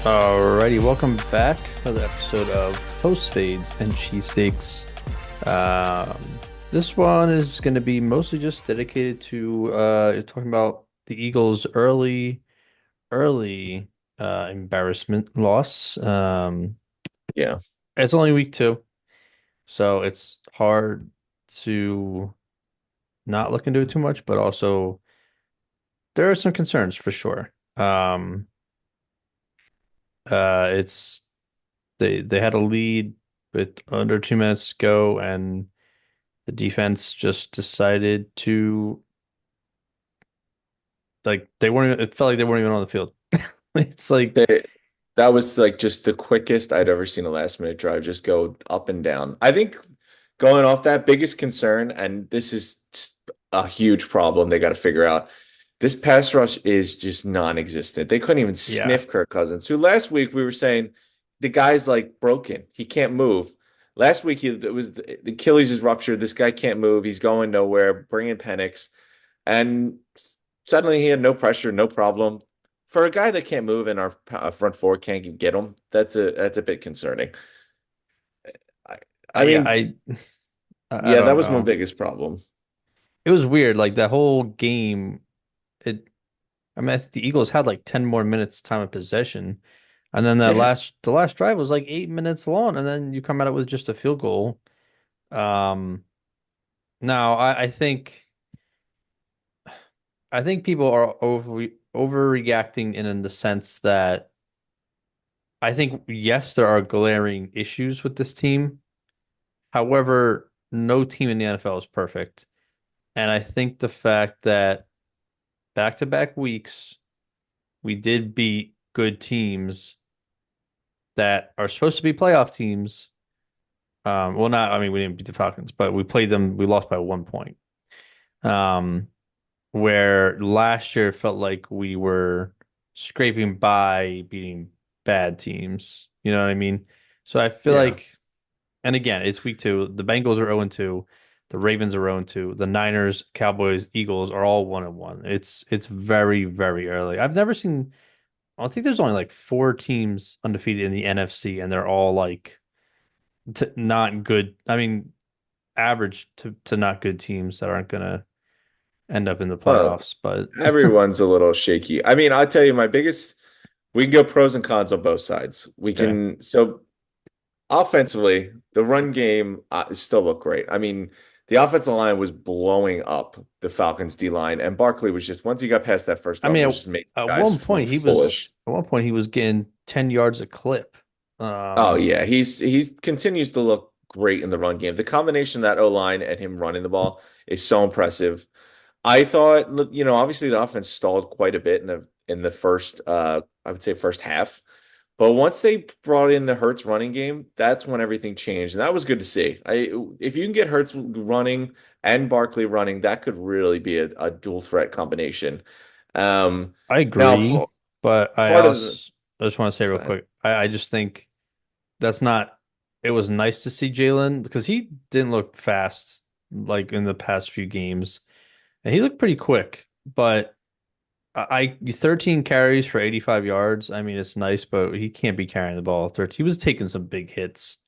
Alrighty, welcome back to the episode of Post-Fades and Cheesesteaks. Um, this one is going to be mostly just dedicated to talking about the Eagles' early embarrassment loss. Yeah. It's only week two, so it's hard to not look into it too much, but also there are some concerns for sure. It's they had a lead with under 2 minutes to go, and the defense just decided to they weren't. It felt like they weren't even on the field. It's like, They, that was like just the quickest I'd ever seen a last minute drive just go up and down. I think going off that biggest concern, and this is just a huge problem they got to figure out. This pass rush is just non-existent. They couldn't even yeah, sniff Kirk Cousins, who last week we were saying the guy's like broken. He can't move. Last week it was the Achilles is ruptured. This guy can't move. He's going nowhere. Bring in Penix. And suddenly he had no pressure, no problem. For a guy that can't move and our front four can't get him, that's a bit concerning. I, I yeah, mean, I yeah, that don't was my know. biggest problem. It was weird. Like that whole game. It. I mean, I think the Eagles had like 10 more minutes time of possession, and then Yeah. the last drive was like 8 minutes long, and then you come at it with just a field goal. Um, Now I think people are overreacting in the sense that I think, yes, there are glaring issues with this team. However, no team in the NFL is perfect. And I think the fact that back-to-back weeks we did beat good teams that are supposed to be playoff teams. Well, not, I mean, we didn't beat the Falcons, but we played them, we lost by 1 point. Um, where last year felt like we were scraping by beating bad teams. You know what I mean? So I feel Yeah. like, and again, it's week two. The Bengals are 0-2. The Ravens are 0-2. The Niners, Cowboys, Eagles are all 1-1. It's very, very early. I've never seen, I think there's only like four teams undefeated in the NFC, and they're all like t not good. I mean, average to not good teams that aren't gonna end up in the Well, playoffs. But everyone's a little shaky. I mean, I'll tell you, we can go pros and cons on both sides. okay. So offensively, the run game still looked great. I mean, the offensive line was blowing up the Falcons D line, and Barkley was just once he got past that first I level, mean, was just making at guys one look point foolish. he was getting 10 yards a clip. Oh Um, yeah, he's continues to look great in the run game. The combination of that O line and him running the ball is so impressive. I thought, obviously the offense stalled quite a bit in the first, I would say first half. But once they brought in the Hurts running game, that's when everything changed, and that was good to see. If you can get Hurts running and Barkley running, that could really be a dual threat combination. I Now, agree, but part of the I just want to say go real ahead. quick, I just think that's not, it was nice to see Jalen because he didn't look fast like in the past few games, and he looked pretty quick, but 13 carries for 85 yards. I mean, it's nice, but he can't be carrying the ball 13. He was taking some big hits.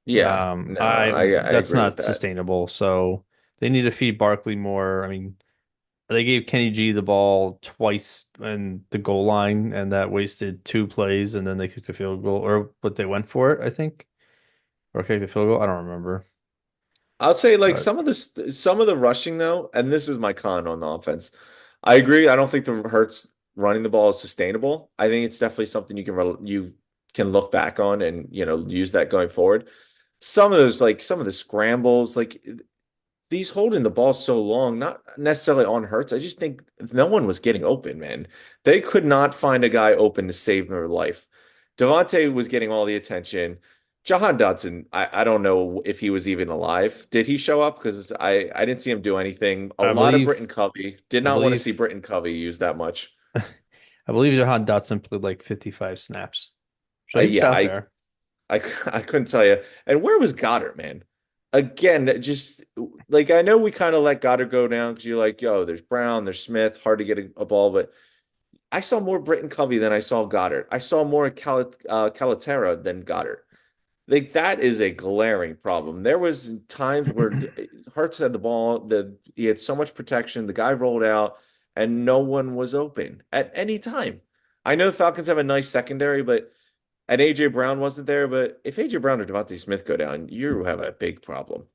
Yeah, no, I That's agree with not that. sustainable. So they need to feed Barkley more. I mean, they gave Kenny G the ball twice in the goal line, and that wasted two plays, and then they kicked a field goal, or but they went for it, I think, or kicked a field goal. I don't remember, I'll say like but some of the rushing though, and this is my con on the offense. I agree. I don't think the Hurts running the ball is sustainable. I think it's definitely something you can look back on and use that going forward. Some of the scrambles, like these holding the ball so long, not necessarily on Hurts. I just think no one was getting open, man. They could not find a guy open to save their life. Devontae was getting all the attention. Jahan Dotson, I don't know if he was even alive. Did he show up? Because I didn't see him do anything. A I lot of believe Britton Covey. Did I not want to see believe Britton Covey use that much. I believe Jahan Dotson played like 55 snaps, so he was Yeah, out I there. I I couldn't tell you. And where was Goddard, man? Again, just like I know we kind of let Goddard go down because you're like, yo, there's Brown, there's Smith, hard to get a ball, but I saw more Britton Covey than I saw Goddard. I saw more Calaterra than Goddard. Like that is a glaring problem. There was times where Hurts had the ball, he had so much protection, the guy rolled out, and no one was open at any time. I know the Falcons have a nice secondary, but and AJ Brown wasn't there. But if AJ Brown or Devontae Smith go down, you have a big problem.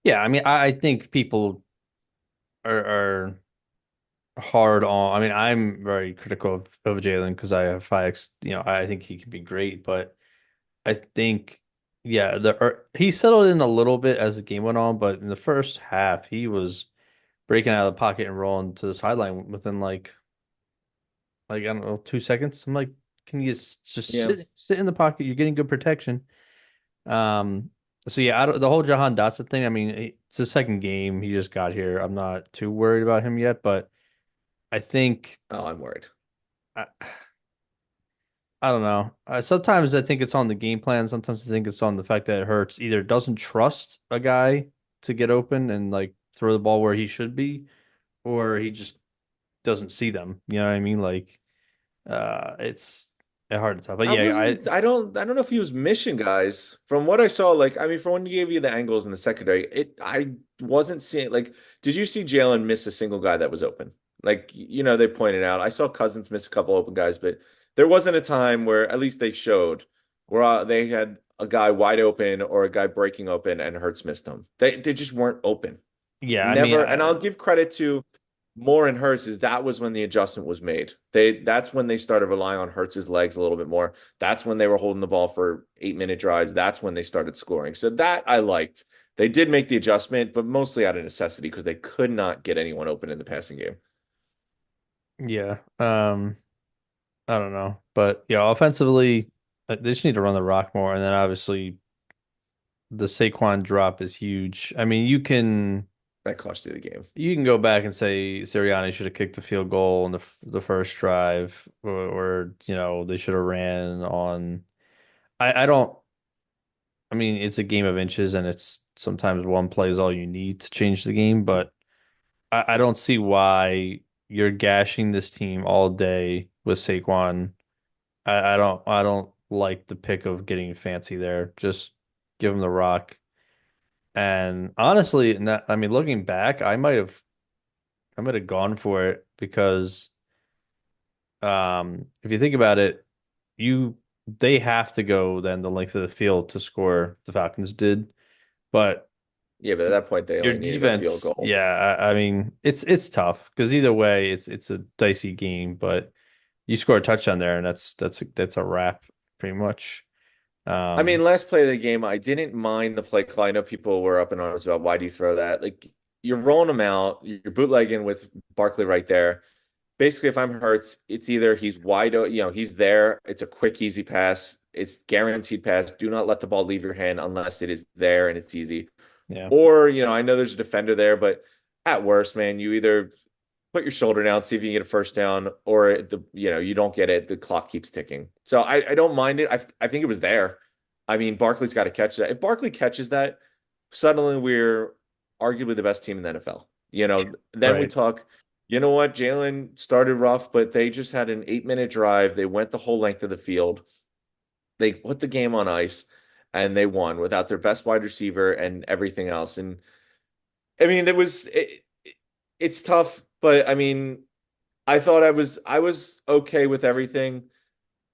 Yeah, I mean, I think people are hard on. I mean, I'm very critical of Jalen because I have 5X. I think he can be great, but I think, yeah, he settled in a little bit as the game went on, but in the first half, he was breaking out of the pocket and rolling to the sideline within I don't know 2 seconds. I'm like, can you just Yeah. sit in the pocket? You're getting good protection. Um, so yeah, the whole Jahan Dotson thing. I mean, it's the second game. He just got here. I'm not too worried about him yet, but I think Oh, I'm worried. I, I don't know. Sometimes I think it's on the game plan. Sometimes I think it's on the fact that it hurts either doesn't trust a guy to get open and like throw the ball where he should be, or he just doesn't see them. You know what I mean? Like, it's hard to tell. But I yeah, wasn't, I don't know if he was mission guys. From what I saw, like, I mean, from when he gave you the angles in the secondary, I wasn't seeing, like, did you see Jalen miss a single guy that was open? Like, they pointed out, I saw Cousins miss a couple open guys, but there wasn't a time where, at least they showed, where they had a guy wide open or a guy breaking open and Hurts missed them. They just weren't open. yeah. I mean, Never, and I'll give credit to Moore and Hurts is that was when the adjustment was made. That's when they started relying on Hurts's legs a little bit more. That's when they were holding the ball for 8 minute drives. That's when they started scoring. So that I liked. They did make the adjustment, but mostly out of necessity because they could not get anyone open in the passing game. yeah. I don't know, but yeah, offensively, they just need to run the rock more, and then obviously the Saquon drop is huge. I mean, That cost you the game. you can go back and say Sirianni should have kicked the field goal in the first drive, or they should have ran on. I don't. I mean, it's a game of inches, and it's sometimes one play is all you need to change the game, but I don't see why you're gashing this team all day with Saquon. I don't like the pick of getting fancy there. Just give him the rock. And honestly, I mean, looking back, I might have gone for it because if you think about it, you they have to go then the length of the field to score. The Falcons did, but Yeah, but at that point they your only needed a field defense, goal. yeah, I mean, it's tough because either way, it's a dicey game. But you score a touchdown there, and that's a wrap pretty much. I Um, mean, last play of the game, I didn't mind the play call. I know people were up in arms about why do you throw that? Like you're rolling them out, you're bootlegging with Barkley right there. Basically, if I'm Hurts, it's either he's wide, he's there. It's a quick, easy pass. It's guaranteed pass. Do not let the ball leave your hand unless it is there and it's easy. yeah, Or, I know there's a defender there, but at worst, man, you either put your shoulder down, see if you can get a first down, or you don't get it. The clock keeps ticking. So I don't mind it. I think it was there. I mean, Barkley's got to catch that. If Barkley catches that, suddenly we're arguably the best team in the NFL. Then we right. talk, you know what? Jalen started rough, but they just had an 8 minute drive. They went the whole length of the field. They put the game on ice and they won without their best wide receiver and everything else. And I mean, it's tough, but I mean, I thought I was okay with everything.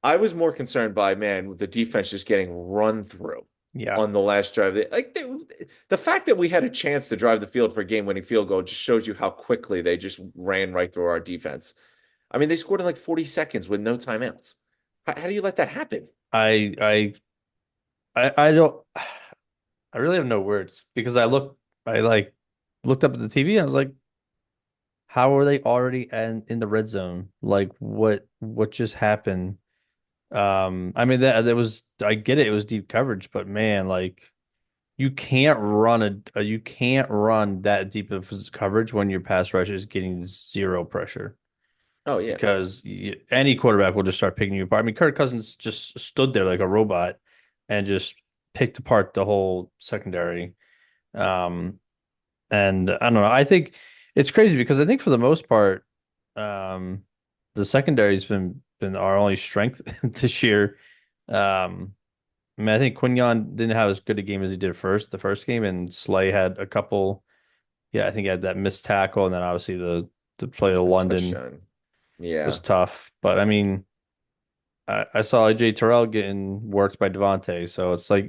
I was more concerned by, man, with the defense just getting run through Yeah. on the last drive. The fact that we had a chance to drive the field for a game-winning field goal just shows you how quickly they just ran right through our defense. I mean, they scored in like 40 seconds with no timeouts. How do you let that happen? I I I don't I really have no words because I like looked up at the TV and I was like, how are they already in the red zone? Like what just happened? I mean that was I get it, it was deep coverage, but man, like you can't run that deep of coverage when your pass rush is getting zero pressure Oh yeah. because any quarterback will just start picking you apart. I mean, Kirk Cousins just stood there like a robot and just picked apart the whole secondary. Um, and I don't know. I think it's crazy because I think for the most part, um, the secondary's been our only strength this year. I mean, I think Quinyon didn't have as good a game as he did the first game, and Slay had a couple. Yeah, I think he had that missed tackle, and then obviously the play to The London touchdown. was Yeah. tough. But I mean, I saw AJ Terrell getting worked by Devontae, so it's like,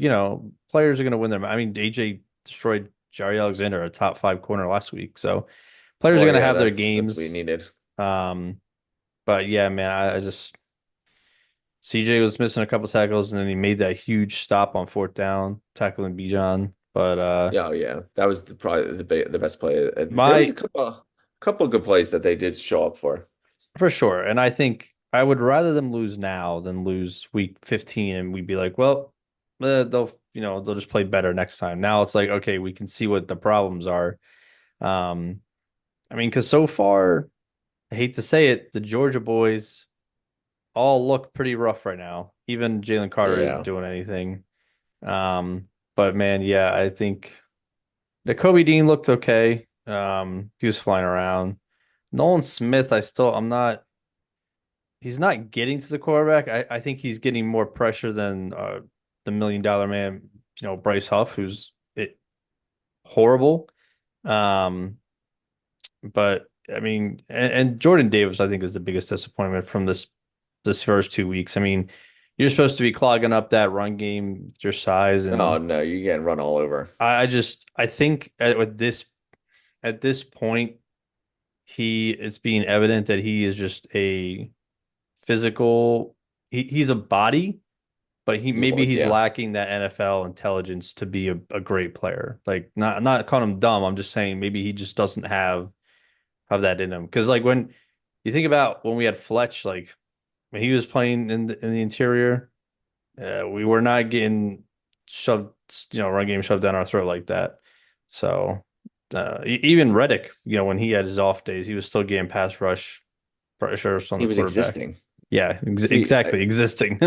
players are going to win their. I mean, AJ destroyed Jari Alexander, a top five corner last week, so players are Well, going to yeah, have their that's what you games. needed. Um, but yeah, man, I just CJ was missing a couple tackles, and then he made that huge stop on fourth down, tackling Bijan. But Yeah, oh, yeah. That was probably the best play. There was a my couple of good plays that they did show up for. For sure, and I think I would rather them lose now than lose week 15, and we'd be like, well, they'll just play better next time. Now it's like, okay, we can see what the problems are. Um, I mean, because so far, I hate to say it, the Georgia boys all look pretty rough right now. Even Jalen Carter isn't Yeah. doing anything. But man, yeah, I think the Kobe Dean looked okay. He was flying around. Nolan Smith, I'm not. He's not getting to the quarterback. I think he's getting more pressure than the $1 million man, Bryce Huff, who's horrible. Um, but I mean, and Jordan Davis, I think, is the biggest disappointment from this first 2 weeks. I mean, you're supposed to be clogging up that run game with your size, Oh and no, you're getting run all over. I think at this point, it's being evident that he is just a physical. He's a body, but maybe he's Yeah. lacking that NFL intelligence to be a great player. Like, not calling him dumb. I'm just saying maybe he just doesn't have that in him. Because like when you think about when we had Fletch, like when he was playing in the interior, we were not getting shoved, run game shoved down our throat like that. So even Reddick, when he had his off days, he was still getting pass rush pressures on He the was quarterback. existing. Yeah, See, exactly, existing.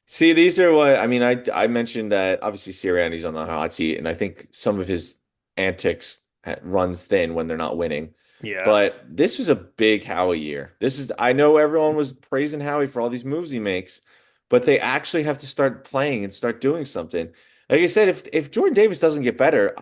see, these are what I mean. I mentioned that obviously Sirianni's on the hot seat, and I think some of his antics runs thin when they're not winning. Yeah. But this was a big Howie year. I know everyone was praising Howie for all these moves he makes, but they actually have to start playing and start doing something. Like I said, if Jordan Davis doesn't get better,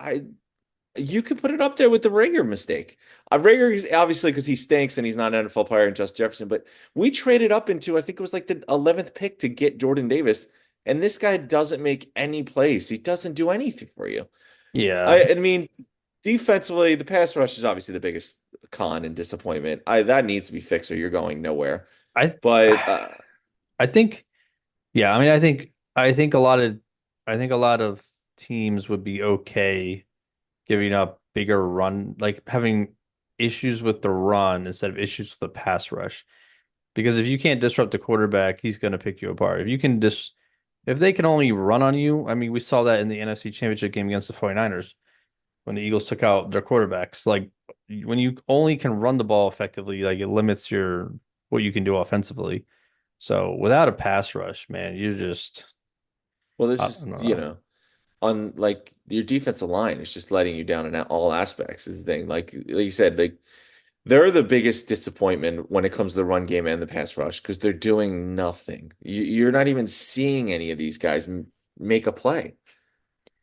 you could put it up there with the Rager mistake. Rager is obviously because he stinks and he's not an NFL player and Justin Jefferson, but we traded up into I think it was like the 11th pick to get Jordan Davis, and this guy doesn't make any plays. He doesn't do anything for you. Yeah. I mean, defensively, the pass rush is obviously the biggest con and disappointment. I That needs to be fixed or you're going nowhere. I But I think yeah, I mean I think a lot of teams would be okay giving up bigger run, like having issues with the run instead of issues with the pass rush. Because if you can't disrupt the quarterback, he's going to pick you apart. If they can only run on you, I mean, we saw that in the NFC Championship game against the 49ers when the Eagles took out their quarterbacks. Like when you only can run the ball effectively, like it limits what you can do offensively. So without a pass rush, man, you're just well, this I is don't know. on like your defensive line is just letting you down in all aspects is the thing. Like you said, like they're the biggest disappointment when it comes to the run game and the pass rush because they're doing nothing. You're not even seeing any of these guys make a play.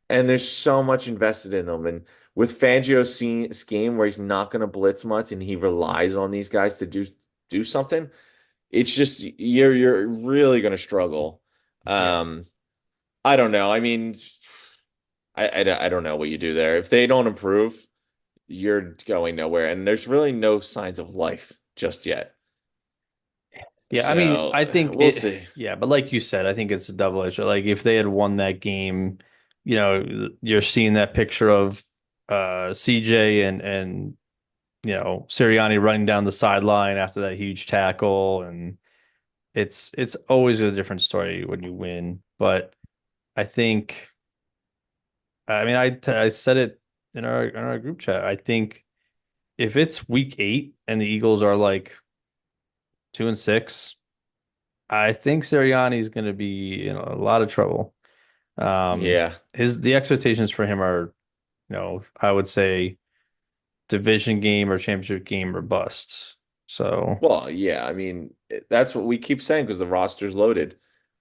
And there's so much invested in them. And with Fangio's scheme where he's not going to blitz much and he relies on these guys to do something, it's just you're really going to struggle. Yeah. Um, I don't know. I mean, I don't know what you do there. If they don't improve, you're going nowhere. And there's really no signs of life just yet. Yeah, I mean, So I think we'll see. yeah, but like you said, I think it's a double edged. Like if they had won that game, you're seeing that picture of CJ and Sirianni running down the sideline after that huge tackle, and it's always a different story when you win. But I think I mean I said it in our group chat. I think if it's week 8 and the Eagles are like 2-6, I think Sirianni's going to be in a lot of trouble. Yeah. The expectations for him are, I would say division game or championship game or bust. So Well, yeah, I mean, that's what we keep saying because the roster's loaded.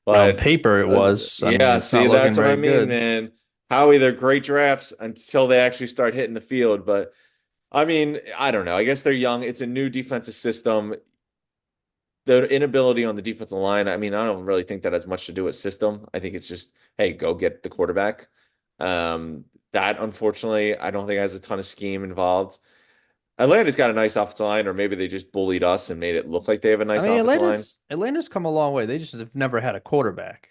on But paper it was. I mean, yeah, it's not see, looking that's what I very mean, good. man. Howie, they're great drafts until they actually start hitting the field. But I mean, I don't know. I guess they're young. It's a new defensive system. The inability on the defensive line, I mean, I don't really think that has much to do with system. I think it's just, hey, go get the quarterback. That unfortunately, I don't think has a ton of scheme involved. Atlanta's got a nice offensive line, or maybe they just bullied us and made it look like they have a I nice mean, offensive line. Atlanta's come a long way. They just have never had a quarterback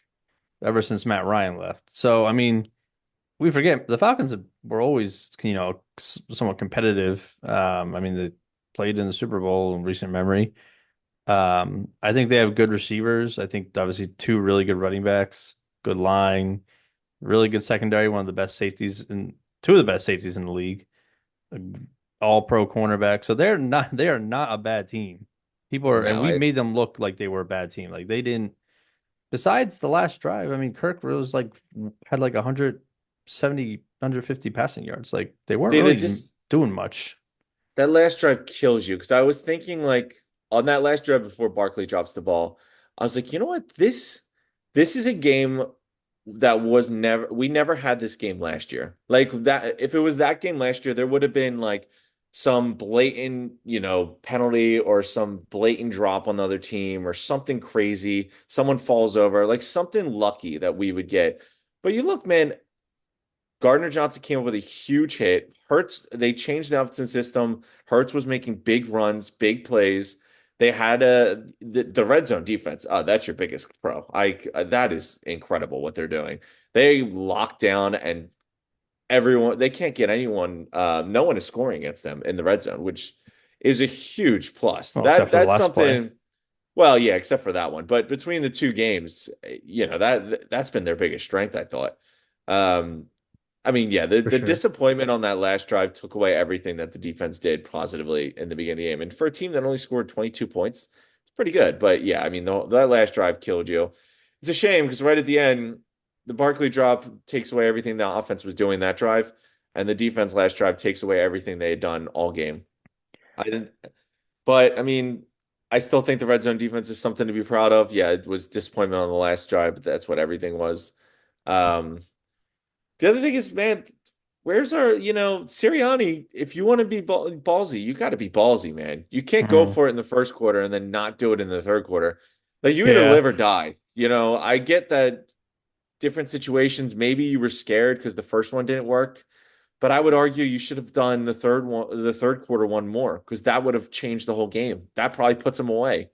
ever since Matt Ryan left. So I mean, we forget the Falcons were always, somewhat competitive. I mean, they played in the Super Bowl in recent memory. I think they have good receivers. I think obviously two really good running backs, good line, really good secondary, one of the best safeties and two of the best safeties in the league, all pro cornerback. So they are not a bad team. And No, we I made them look like they were a bad team. Like they didn't, besides the last drive, I mean, Kirk was like, had like 170, 150 passing yards. Like they weren't see they really just doing much. that last drive kills you because I was thinking like on that last drive before Barkley drops the ball, I was like, you know what? This is a game that was never we never had this game last year. Like that if it was that game last year, there would have been like some blatant, penalty or some blatant drop on the other team or something crazy. Someone falls over, like something lucky that we would get. But you look, man, Gardner Johnson came up with a huge hit. Hurts, they changed the offensive system. Hurts was making big runs, big plays. They had the red zone defense. That's your biggest pro. That is incredible what they're doing. They lock down and everyone they can't get anyone. No one is scoring against them in the red zone, which is a huge plus. Well, except for the That's last play, something. Well, yeah, except for that one. But between the two games, that's been their biggest strength, I thought. Um, I mean, yeah, the for the sure. disappointment on that last drive took away everything that the defense did positively in the beginning of the game. And for a team that only scored 22 points, it's pretty good. But yeah, I mean, that last drive killed you. It's a shame because right at the end, the Barkley drop takes away everything the offense was doing that drive, and the defense last drive takes away everything they had done all game. I didn't, but I mean, I still think the red zone defense is something to be proud of. Yeah, it was disappointment on the last drive, but that's what everything was. Um, the other thing is, man, where's Sirianni? If you want to be ballsy, you got to be ballsy, man. You can't go Mhm. for it in the first quarter and then not do it in the third quarter. Like you either Yeah. live or die. I get that different situations. Maybe you were scared because the first one didn't work, but I would argue you should have done the third quarter one more because that would have changed the whole game. That probably puts them away.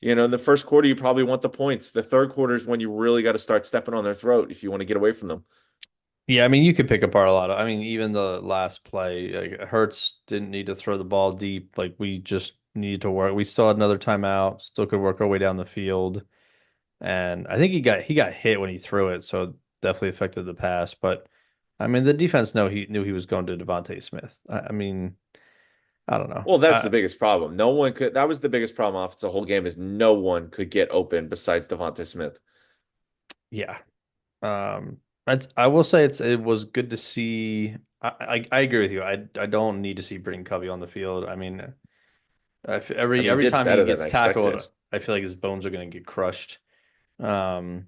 In the first quarter, you probably want the points. The third quarter is when you really got to start stepping on their throat if you want to get away from them. Yeah, I mean, you could pick apart a lot of. I mean, even the last play, like, Hurts didn't need to throw the ball deep. Like we just needed to work. We still had another timeout. Still could work our way down the field, and I think he got hit when he threw it, so it definitely affected the pass. But I mean, the defense he knew he was going to Devontae Smith. I mean, I don't know. Well, that's the biggest problem. No one could. That was the biggest problem off the whole game is no one could get open besides Devontae Smith. Yeah. I will say it was good to see. I agree with you. I don't need to see Britton Covey on the field. I mean, I mean, he every did time he better than I gets tackled, expected. I feel like his bones are gonna get crushed. Um,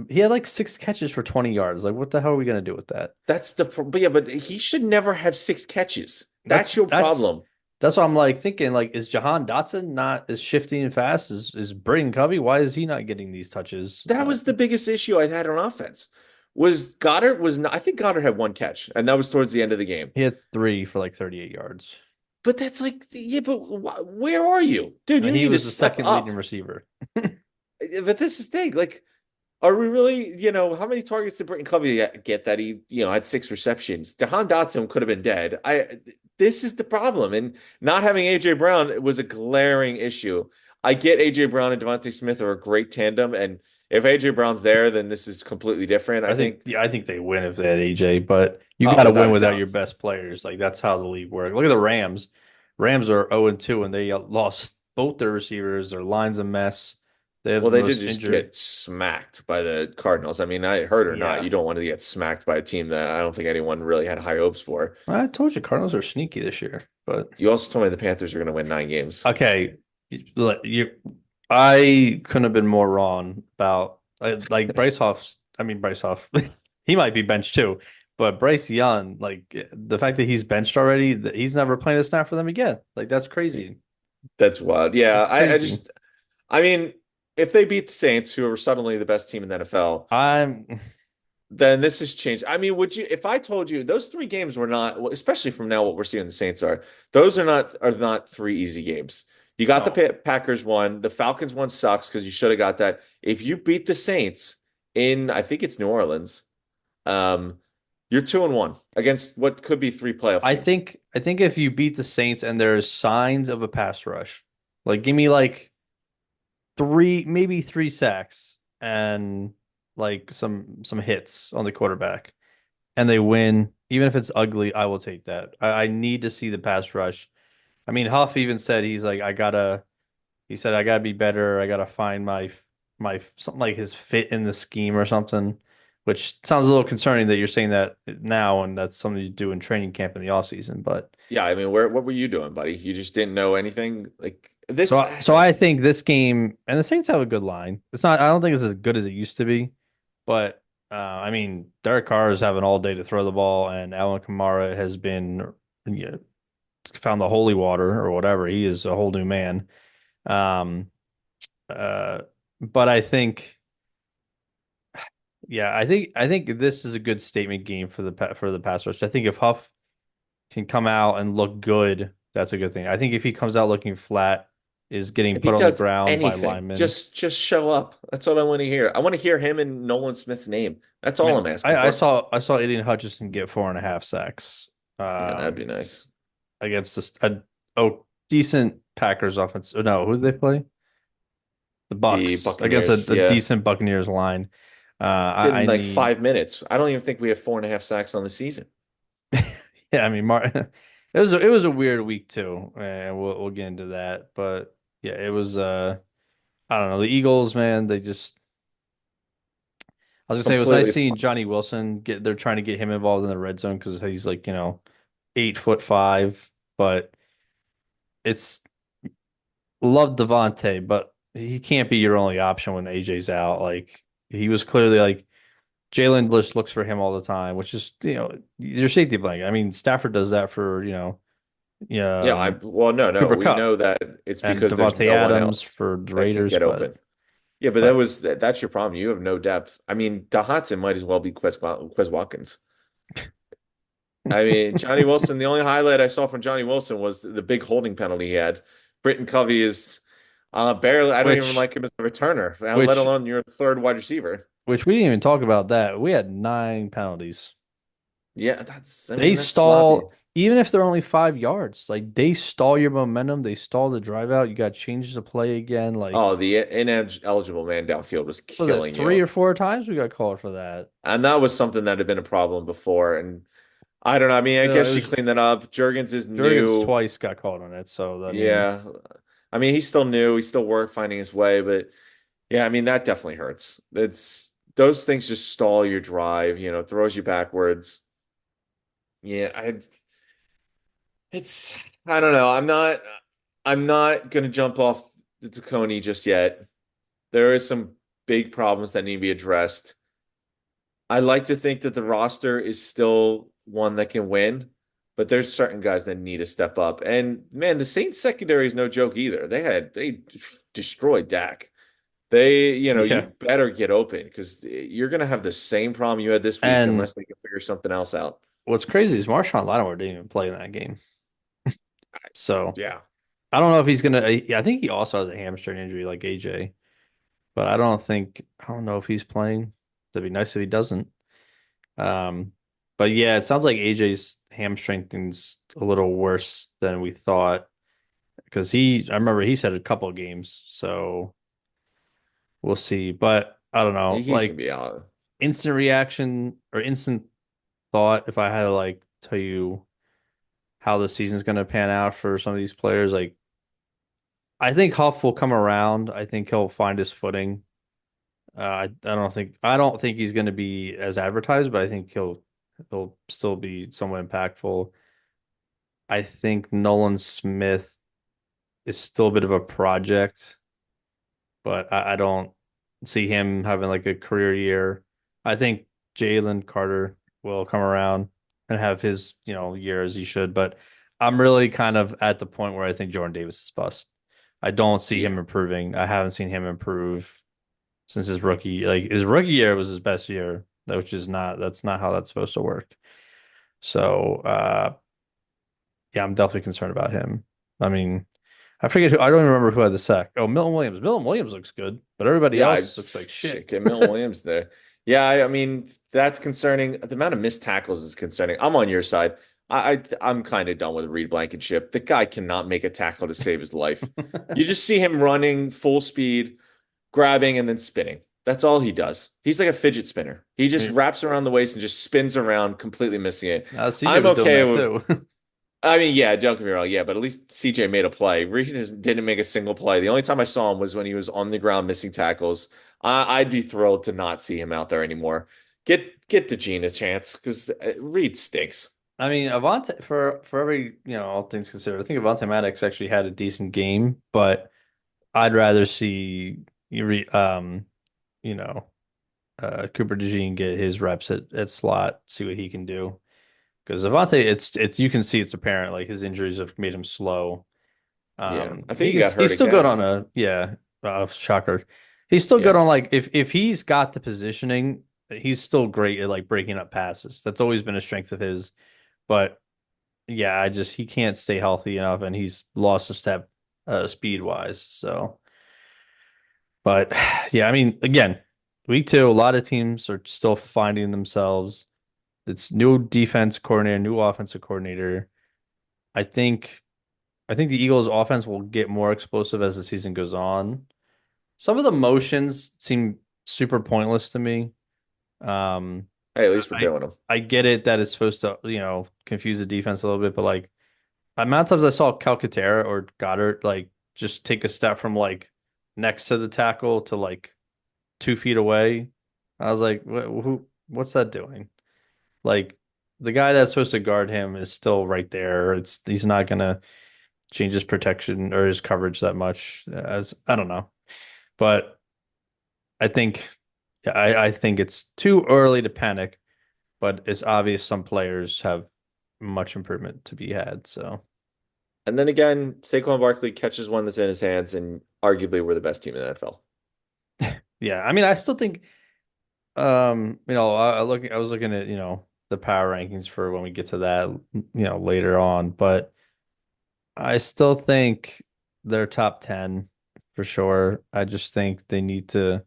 he had like 6 catches for 20 yards. Like, what the hell are we gonna do with that? But yeah, but he should never have 6 catches. That's That's your that's problem. that's what I'm like thinking. Like, is Jahan Dotson not as shifty and fast? Is Britton Covey? Why is he not getting these touches? That was the biggest issue I had on offense. Was Goddard was not, I think Goddard had one catch, and that was towards the end of the game. He had three for like 38 yards, But that's like, yeah, but where are you, dude? and You he need to was the step second leading up. receiver. But this is the thing, like. Are we really, how many targets did Britton Covey get that he, had 6 receptions? Jahan Dotson could have been dead. This is the problem. And not having AJ Brown was a glaring issue. I get AJ Brown and Devontae Smith are a great tandem. And if AJ Brown's there, then this is completely different. I think, I think they win if they had AJ, but you got oh, to without win a without doubt. your best players. Like that's how the league works. Look at the Rams. Rams are 0-2 and they lost both their receivers. Their line's a mess. They have Well, the they did most just injury. get smacked by the Cardinals. I mean, I heard or not, Yeah. you don't want to get smacked by a team that I don't think anyone really had high hopes for. I told you Cardinals are sneaky this year, but You also told me the Panthers are going to win 9 games. okay, you, I couldn't have been more wrong about like Bryce Hoff's. I mean Bryce Hoff, he might be benched too, but Bryce Young, like the fact that he's benched already, that he's never playing a snap for them again. Like that's crazy. That's wild. Yeah, That's crazy. I mean, if they beat the Saints, who are suddenly the best team in the NFL, I'm then this has changed. I mean, would you, if I told you those 3 games were not, well, especially from now what we're seeing the Saints those are not 3 easy games. You got the no. Packers one, the Falcons one sucks because you should have got that. If you beat the Saints in, I think it's New Orleans, um, you're 2-1 against what could be 3 playoff teams. I think if you beat the Saints and there's signs of a pass rush, like give me like three, maybe three sacks and like some hits on the quarterback, and they win, even if it's ugly, I will take that. I need to see the pass rush. I mean, Huff even said he's like, he said, I gotta be better. I gotta find my something like his fit in the scheme or something, which sounds a little concerning that you're saying that now and that's something you do in training camp in the off season. But Yeah, I mean, what were you doing, buddy? You just didn't know anything like this. so I think this game and the Saints have a good line. It's not, I don't think it's as good as it used to be, but I mean, Derek Carr is having all day to throw the ball, and Alvin Kamara has been, you know, found the holy water or whatever. He is a whole new man. Um, uh, but I think, yeah, I think this is a good statement game for for the pass rush. I think if Huff can come out and look good, that's a good thing. I think if he comes out looking flat, is getting If he put on the does ground by anything, linemen. just show up. That's what I want to hear. I want to hear him and Nolan Smith's name. That's I all mean, I'm asking for. I saw Aiden Hutchinson get 4.5 sacks Yeah, that'd be nice. against a oh decent Packers offense. No, who did they play? The The Bucks against Buccaneers, a yeah, decent Buccaneers line. did in I like need 5 minutes. I don't even think we have 4.5 sacks on the season. yeah, I mean it was a weird week too, and we'll get into that. But yeah, it was I don't know, the Eagles, man, they just I was gonna say it was nice Completely. seeing Johnny Wilson get they're trying to get him involved in the red zone because he's like, 8'5", but it's love Devontae, but he can't be your only option when AJ's out. Like he was clearly like Jalen Bliss looks for him all the time, which is, your safety blanket. I mean, Stafford does that for, Yeah, um, well, no, Cooper we Cup know that it's and because there's Devontae no one Adams else for the that can Raiders, get open. Yeah, but but that's your problem. You have no depth. I mean, Dotson might as well be Quez Watkins. I mean, Johnny Wilson, the only highlight I saw from Johnny Wilson was the big holding penalty he had. Britton Covey is barely, I don't even which like him as a returner, let which alone your third wide receiver. which we didn't even talk about that. We had 9 penalties. Yeah, I They mean, that's sloppy. stall, even if they're only 5 yards, like they stall your momentum. They stall the drive out. You got to change the play again. Like, Oh, the ineligible man downfield was was it killing three you. or four times we got called for that? And that was something that had been a problem before. And I don't know. I mean, I It guess you was clean that up. Jurgens is Jurgens new. twice got called on it. So, I mean, Yeah. I mean, he's still new. He's still work finding his way, but yeah, I mean, that definitely hurts. It's those things just stall your drive, throws you backwards. Yeah, it's I don't know. I'm not gonna jump off the Tacony just yet. There is some big problems that need to be addressed. I like to think that the roster is still one that can win, but there's certain guys that need to step up. And man, the Saints secondary is no joke either. They destroyed Dak. You yeah. better get open because you're gonna have the same problem you had this week And unless they can figure something else out. what's crazy is Marshawn Lattimore didn't even play in that game. So Yeah, I don't know if he's gonna. I think he also has a hamstring injury like AJ, but I don't know if he's playing. That'd be nice if he doesn't. Um, but yeah, it sounds like AJ's hamstring thing's a little worse than we thought because I remember he said a couple of games, so we'll see. But I don't know, he's gonna like be out. instant reaction or instant thought, if I had to like tell you how the season's gonna pan out for some of these players, like I think Huff will come around. I think he'll find his footing. I don't think he's going to be as advertised, but I think he'll still be somewhat impactful. I think Nolan Smith is still a bit of a project, but I don't see him having like a career year. I think Jalen Carter will come around and have his, year as he should, but I'm really kind of at the point where I think Jordan Davis is bust. I don't see him Yeah. improving. I haven't seen him improve since his rookie. Like his rookie year was his best year, which is not that's not how that's supposed to work. So yeah, I'm definitely concerned about him. I mean, I forget who I don't even remember who had the sack. Oh, Milton Williams. Milton Williams looks good, but everybody Yeah, else looks like shit, shit. get Milton Williams there. Yeah, I mean that's concerning. The amount of missed tackles is concerning. I'm on your side. I'm kind of done with Reed Blankenship. The guy cannot make a tackle to save his life. You just see him running full speed, grabbing and then spinning. That's all he does. He's like a fidget spinner. He I just mean, wraps around the waist and just spins around, completely missing it. CJ I'm was doing okay that with too. I mean, yeah, don't get me wrong. Yeah, but at least CJ made a play. Reed didn't make a single play. The only time I saw him was when he was on the ground missing tackles. I'd be thrilled to not see him out there anymore. Get DeGene a chance because Reed stinks. I mean, Avante for every all things considered, I think Avante Maddox actually had a decent game, but I'd rather see you know, Cooper DeJean get his reps at slot, see what he can do. Because Avante, it's you can see it's apparent like his injuries have made him slow. Yeah, I think he got He's hurt still good again. on shocker. He's still good Yeah, on like if he's got the positioning, he's still great at like breaking up passes. That's always been a strength of his. But yeah, he can't stay healthy enough, and he's lost a step speed wise. So, but yeah, I mean, again, week two, a lot of teams are still finding themselves. It's new defense coordinator, new offensive coordinator. I think I think the Eagles' offense will get more explosive as the season goes on. Some of the motions seem super pointless to me. Um, hey, at least we're I doing them. I get it that it's supposed to, confuse the defense a little bit, but like the amount of times I saw Calcaterra or Goddard like just take a step from like next to the tackle to like 2 feet away, I was like, what's that doing? Like the guy that's supposed to guard him is still right there. He's not gonna change his protection or his coverage that much as I don't know. But I think yeah, I think it's too early to panic, but it's obvious some players have much improvement to be had. So And then again, Saquon Barkley catches one that's in his hands, and arguably we're the best team in the NFL. yeah, I mean I still think I was looking at, the power rankings for when we get to that, later on, but I still think they're top 10 for sure. I just think they need to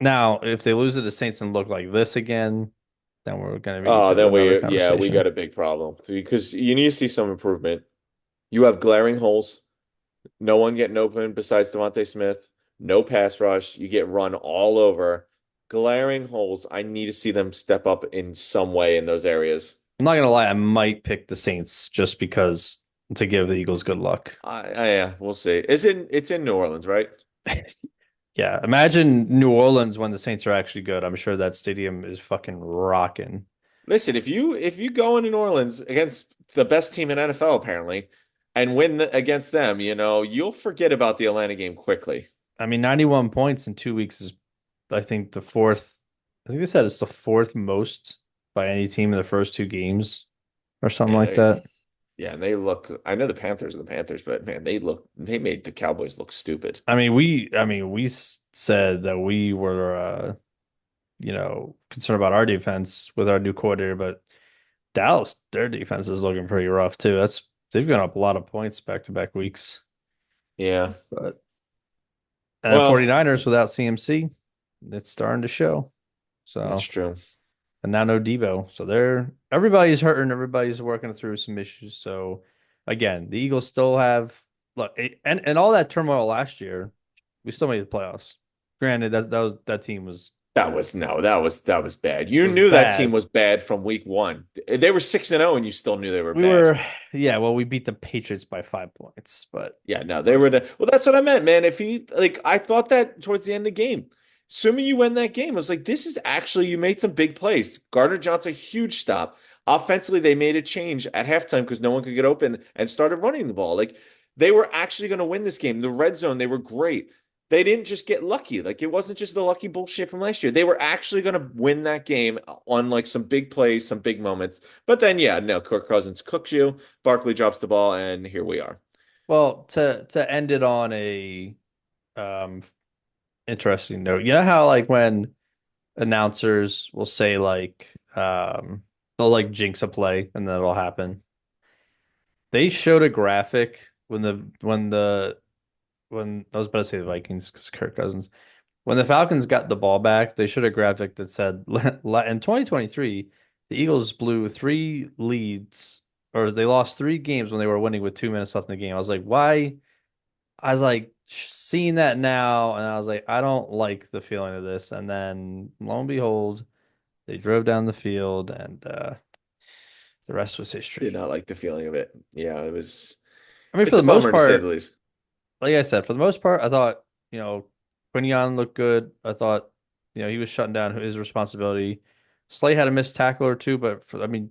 now, if they lose to the Saints and look like this again, then we're going to be Oh, having then another yeah, we got conversation. a big problem because you need to see some improvement. You have glaring holes. No one getting open besides Devontae Smith. No pass rush. You get run all over. Glaring holes. I need to see them step up in some way in those areas. I'm not gonna lie, I might pick the Saints just because to give the Eagles good luck. Yeah, we'll see. It's in New Orleans, right? Yeah, imagine New Orleans when the Saints are actually good. I'm sure that stadium is fucking rocking. Listen, if you go into New Orleans against the best team in NFL apparently and win against them, you'll forget about the Atlanta game quickly. I mean, 91 points in 2 weeks is, I think, the fourth. I think they said it's the fourth most by any team in the first two games or something Yeah, like that. yeah, and they look. I know the Panthers are the Panthers, but man, they made the Cowboys look stupid. I mean, we said that we were, concerned about our defense with our new coordinator, but Dallas, their defense is looking pretty rough too. They've gone up a lot of points back to back weeks. Yeah. But and then Well, 49ers without CMC, it's starting to show. that's So true. and now no Debo. So everybody's hurting, everybody's working through some issues. So again, the Eagles still have look and all that turmoil last year, we still made the playoffs. Granted, that team was That was no, that was bad. It You was knew that team bad. was bad from week one. They were 6-0 and you still knew they were We bad. were, yeah, well, we beat the Patriots by 5 points, but Yeah, no, they those, were well, that's what I meant, man. If he like I thought that towards the end of the game. Assuming you win that game, I was like, this is actually you made some big plays. Gardner Johnson, huge stop. Offensively, they made a change at halftime because no one could get open and started running the ball. Like they were actually going to win this game. The red zone, they were great. They didn't just get lucky. Like it wasn't just the lucky bullshit from last year. They were actually going to win that game on like some big plays, some big moments. But then, yeah, no, Kirk Cousins cooks you. Barkley drops the ball, and here we are. well, to end it on a um interesting note, you know how like when announcers will say like they'll like jinx a play and that'll happen. They showed a graphic when I was about to say the Vikings because Kirk Cousins. When the Falcons got the ball back, they showed a graphic that said in 2023, the Eagles blew three leads or they lost three games when they were winning with 2 minutes left in the game. I was like, why? I was like seeing that now, and I was like, I don't like the feeling of this. And then lo and behold, they drove down the field, and the rest was Did history. not like the feeling of it. Yeah, it was. I mean, for It's a the most bummer to say the part, least. like I said, for the most part, I thought, Quinion looked good. I thought, he was shutting down his responsibility. Slay had a missed tackle or two, but I mean,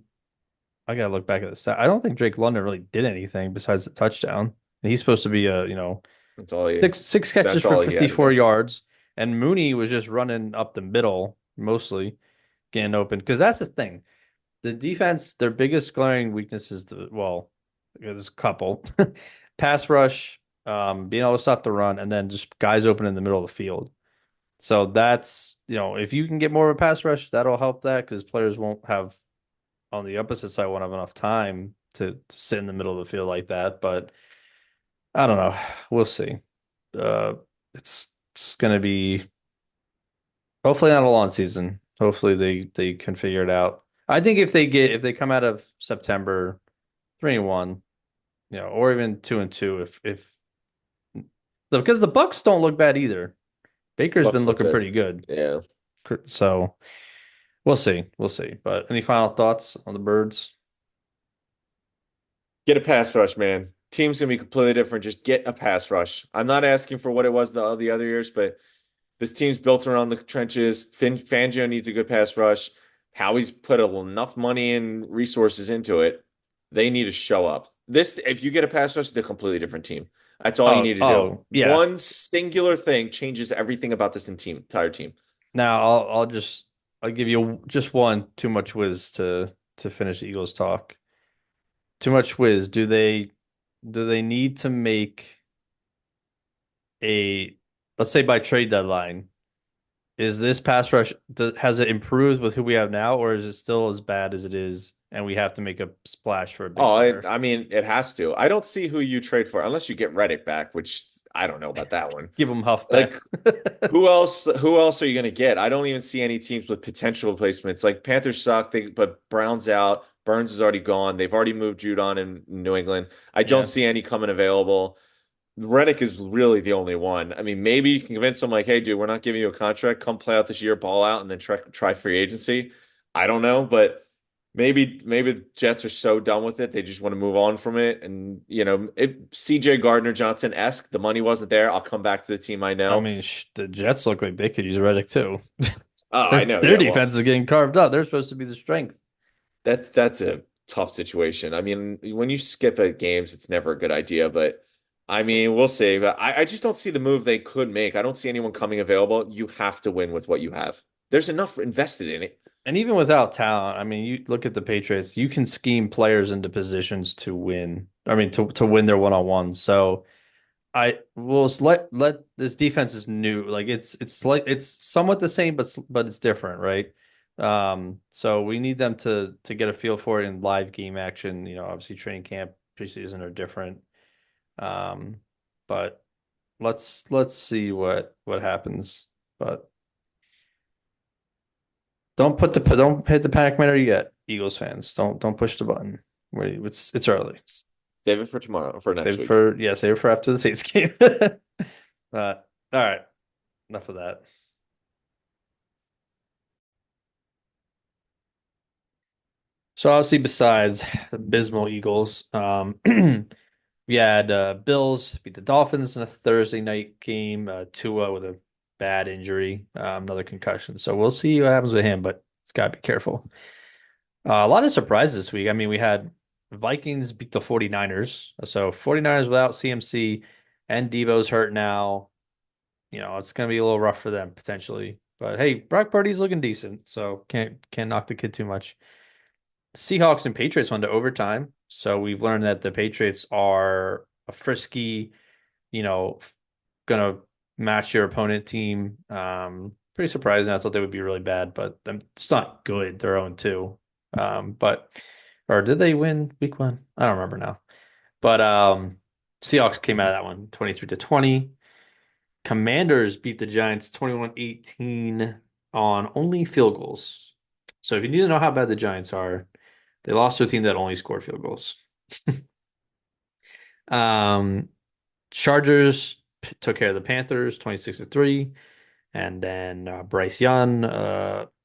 I gotta look back at the stat. I don't think Drake London really did anything besides the touchdown. And he's supposed to be That's all he. six catches That's for all he had to 54 do. yards, and Mooney was just running up the middle mostly, getting open. Because that's the thing. The defense, their biggest glaring weakness is there's a couple. Pass rush, being able to stop the run, and then just guys open in the middle of the field. So that's, if you can get more of a pass rush, that'll help that because players won't have, on the opposite side, won't have enough time to sit in the middle of the field like that. But I don't know. We'll see. Uh, it's gonna be hopefully not a long season. Hopefully they can figure it out. I think if they come out of September 3-1, or even 2-2, if because the Bucks don't look bad either. Baker's been Bucks look looking good. pretty good. Yeah. So we'll see. We'll see. But any final thoughts on the birds? Get a pass rush, man. Team's gonna be completely different. Just get a pass rush. I'm not asking for what it was the other years, but this team's built around the trenches. Fangio needs a good pass rush. Howie's put enough money and resources into it. They need to show up. If you get a pass rush, they're a completely different team. That's all you Oh, need to do. oh, yeah. One singular thing changes everything about this entire team. Now I'll give you just one too much whiz to finish the Eagles talk. Too much whiz. Do they need to make a, let's say by trade deadline, is this pass rush has it improved with who we have now, or is it still as bad as it is and we have to make a splash for a big Oh, player? I mean, it has to. I don't see who you trade for unless you get Reddick back, which I don't know about that one. Give them Huff Like, back. who else are you going to get? I don't even see any teams with potential replacements. Like Panthers suck, but Brown's out. Burns is already gone. They've already moved Judon in New England. I don't Yeah. see any coming available. Reddick is really the only one. I mean, maybe you can convince them like, hey, dude, we're not giving you a contract. Come play out this year, ball out, and then try free agency. I don't know, but maybe the Jets are so done with it, they just want to move on from it. And if CJ Gardner Johnson-esque, the money wasn't there. I'll come back to the team I I know. mean, the Jets look like they could use Reddick too. Oh, I Their know. their Yeah, well, defense is getting carved up. They're supposed to be the strength. that's a tough situation. I mean, when you skip at games, it's never a good idea, but I mean, we'll see. But I just don't see the move they could make. I don't see anyone coming available. You have to win with what you have. There's enough invested in it. And even without talent, I mean, you look at the Patriots, you can scheme players into positions to win. I mean, to win their one-on-ones. So I will let this defense is new. Like it's somewhat the same, but it's different, right? So we need them to get a feel for it in live game action. Obviously training camp, preseason are different. Um, but let's see what happens. But don't hit the panic meter yet, Eagles fans. Don't push the button. It's early. Save it for tomorrow, for next week. Save it for after the Saints game. All right, enough of that. So obviously, besides the abysmal Eagles, we had Bills beat the Dolphins in a Thursday night game. Tua with a bad injury, another concussion. So we'll see what happens with him, but it's got to be careful. A lot of surprises this week. I mean, we had Vikings beat the 49ers. So 49ers without CMC and Debo's hurt now. It's going to be a little rough for them potentially. But hey, Brock Purdy's looking decent, so can't knock the kid too much. Seahawks and Patriots went to overtime. So we've learned that the Patriots are a frisky, you know, gonna match your opponent team. Pretty surprising. I thought they would be really bad, but it's not good. They're 0-2. But or did they win week one? I don't remember now. But Seahawks came out of that one 23-20. Commanders beat the Giants 21-18 on only field goals. So if you need to know how bad the Giants are, they lost to a team that only scored field goals. Um, Chargers took care of the Panthers 26-3. And then Bryce Young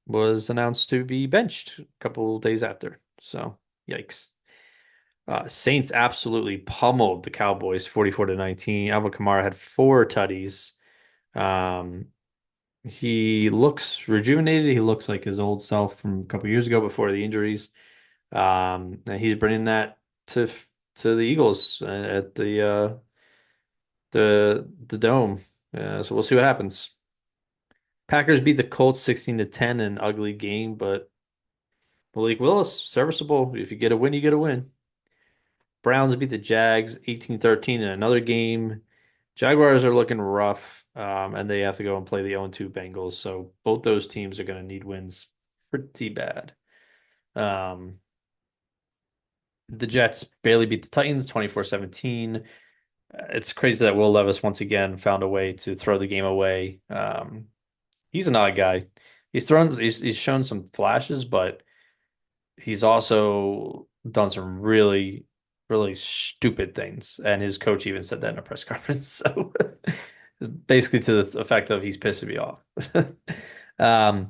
was announced to be benched a couple days after. So, yikes. Saints absolutely pummeled the Cowboys 44-19. Alvin Kamara had four tutties. Um, he looks rejuvenated. He looks like his old self from a couple years ago before the injuries. And he's bringing that to the Eagles at the dome. So we'll see what happens. Packers beat the Colts 16-10 in an ugly game, but Malik Willis serviceable. If you get a win, you get a win. Browns beat the Jags 18-13 in another game. Jaguars are looking rough, and they have to go and play the 0-2 Bengals. So both those teams are going to need wins pretty bad. Um, the Jets barely beat the Titans 24-17. It's crazy that Will Levis once again found a way to throw the game away. He's an odd guy. He's shown some flashes, but he's also done some really, really stupid things. And his coach even said that in a press conference. So basically to the effect of he's pissing me off. Um,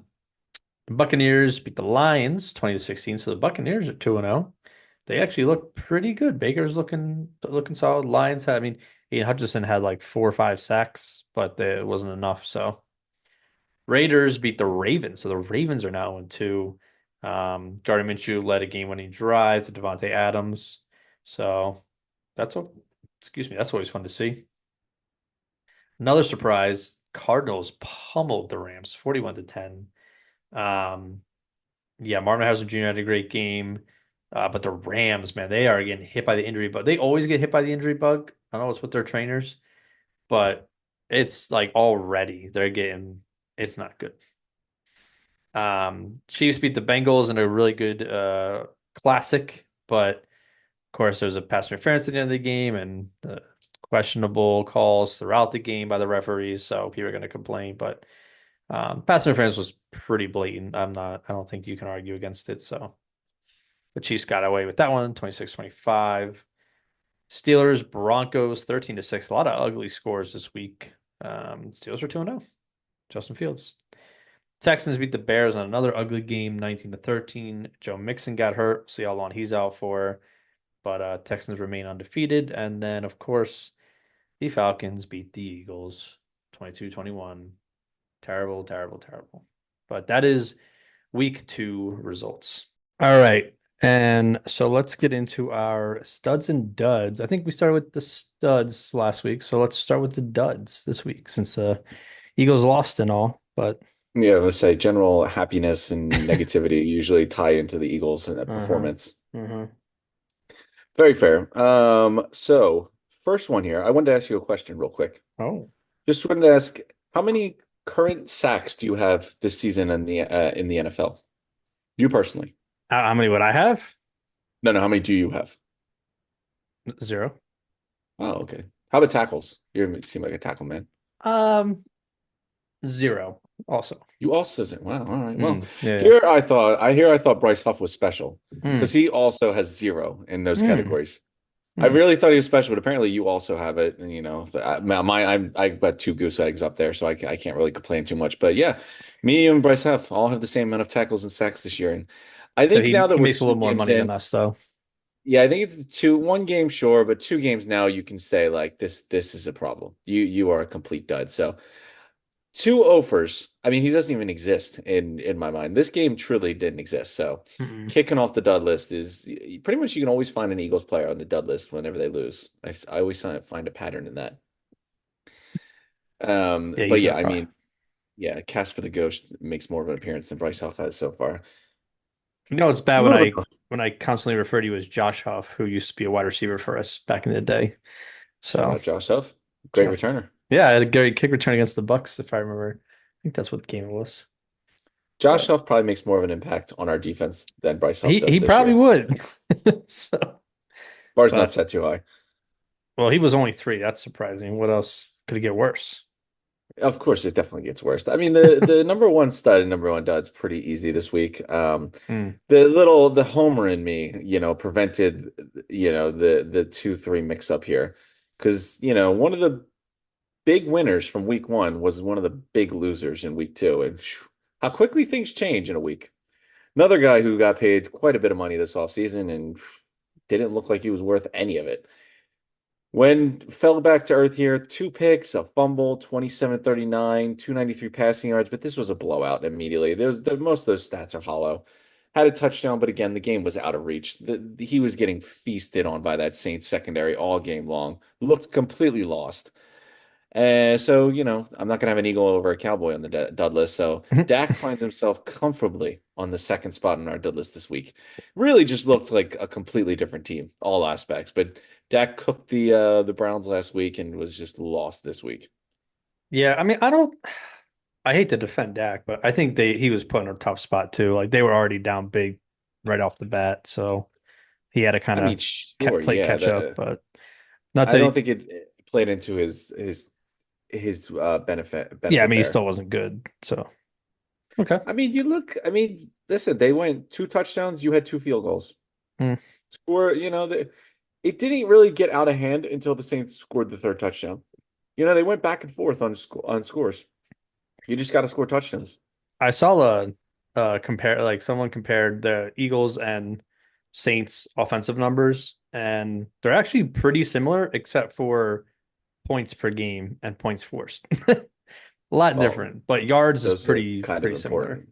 Buccaneers beat the Lions 20-16. So the Buccaneers are 2-0. They actually look pretty good. Baker's looking solid. Lions had, I mean, Ian Hutchinson had like 4 or 5 sacks, but it wasn't enough. So Raiders beat the Ravens. So the Ravens are now in two. Gardner Minshew led a game-winning drive to Devontae Adams. So that's what, excuse me, that's always fun to see. Another surprise, Cardinals pummeled the Rams 41-10. Um, yeah, Marvin Harrison Jr. had a great game. But the Rams, man, they are getting hit by the injury bug. They always get hit by the injury bug. I don't know what's with their trainers, but it's like already it's not good. Chiefs beat the Bengals in a really good classic, but of course there was a pass interference at the end of the game and questionable calls throughout the game by the referees, so people are going to complain. But pass interference was pretty blatant. I don't think you can argue against it. So the Chiefs got away with that one, 26-25. Steelers, Broncos, 13-6. A lot of ugly scores this week. Steelers are 2-0. Justin Fields. Texans beat the Bears on another ugly game, 19-13. Joe Mixon got hurt. See how long he's out for. But Texans remain undefeated. And then, of course, the Falcons beat the Eagles 22-21. Terrible, terrible, terrible. But that is week 2 results. All right. And so let's get into our studs and duds. I think we started with the studs last week. So let's start with the duds this week since the Eagles lost and all. But Yeah, let's say general happiness and negativity usually tie into the Eagles and that uh-huh. performance. Uh-huh. Very fair. So first one here, I wanted to ask you a question real quick. Oh. Just wanted to ask, how many current sacks do you have this season in the NFL? You personally? How many would I have? No, no, how many do you have? 0. Oh, okay. How about tackles? You seem like a tackle man. Um, 0 also. You also said, wow, all right. Well, Yeah. I thought Bryce Huff was special because Mm, he also has 0 in those mm, categories. I mm. really thought he was special, but apparently you also have it. And I got 2 goose eggs up there, so I can't really complain too much. But yeah, me and Bryce Huff all have the same amount of tackles and sacks this year. And I So think he now that he we're makes a two little more games money than in, us, though. yeah, I think it's one game sure, but two games now you can say like this is a problem. You are a complete dud. So two offers. I mean, he doesn't even exist in my mind. This game truly didn't exist. So Mm-mm. kicking off the dud list is pretty much you can always find an Eagles player on the dud list whenever they lose. I always find a pattern in that. Yeah, he's But yeah, been I rough. mean, yeah, Casper the Ghost makes more of an appearance than Bryce Huff has so far. You know, it's bad when Moving I on. when I constantly refer to you as Josh Huff, who used to be a wide receiver for us back in the day. Shout So, out Josh Huff. Great sure. returner. Yeah, I had a great kick return against the Bucks, if I remember. I think that's what the game was. Josh But Huff probably makes more of an impact on our defense than Bryce Huff he does this probably year. would. So, Bar's not but set too high. well, he was only three. That's surprising. What else could it get worse? Of course, it definitely gets worse. I mean, the number one stud and number one dud's pretty easy this week. Mm. The homer in me, prevented, the 2-3 mix up here. Because, one of the big winners from week one was one of the big losers in week two. And how quickly things change in a week. Another guy who got paid quite a bit of money this offseason and didn't look like he was worth any of it. When fell back to earth here, two picks, a fumble, 27-39, 293 passing yards, but this was a blowout immediately. Most of those stats are hollow. Had a touchdown, but again, the game was out of reach. He was getting feasted on by that Saints secondary all game long. Looked completely lost. So, I'm not going to have an Eagle over a Cowboy on the dud list. So Dak finds himself comfortably on the second spot on our dud list this week. Really just looked like a completely different team, all aspects. But Dak cooked the Browns last week and was just lost this week. Yeah, I mean, I don't. I hate to defend Dak, but I think he was put in a tough spot too. Like they were already down big right off the bat, so he had to kind I of mean, sure, play yeah. catch up. But not I that don't he, think it played into his yeah, I benefit mean, he there. still wasn't good. So okay. I mean, listen, they went two touchdowns, you had two field goals. Mm. Score, it didn't really get out of hand until the Saints scored the third touchdown. They went back and forth on scores. You just got to score touchdowns. I saw compare like someone compared the Eagles and Saints offensive numbers, and they're actually pretty similar except for points per game and points forced. A lot Well, different, but yards is those are kind of pretty similar. important.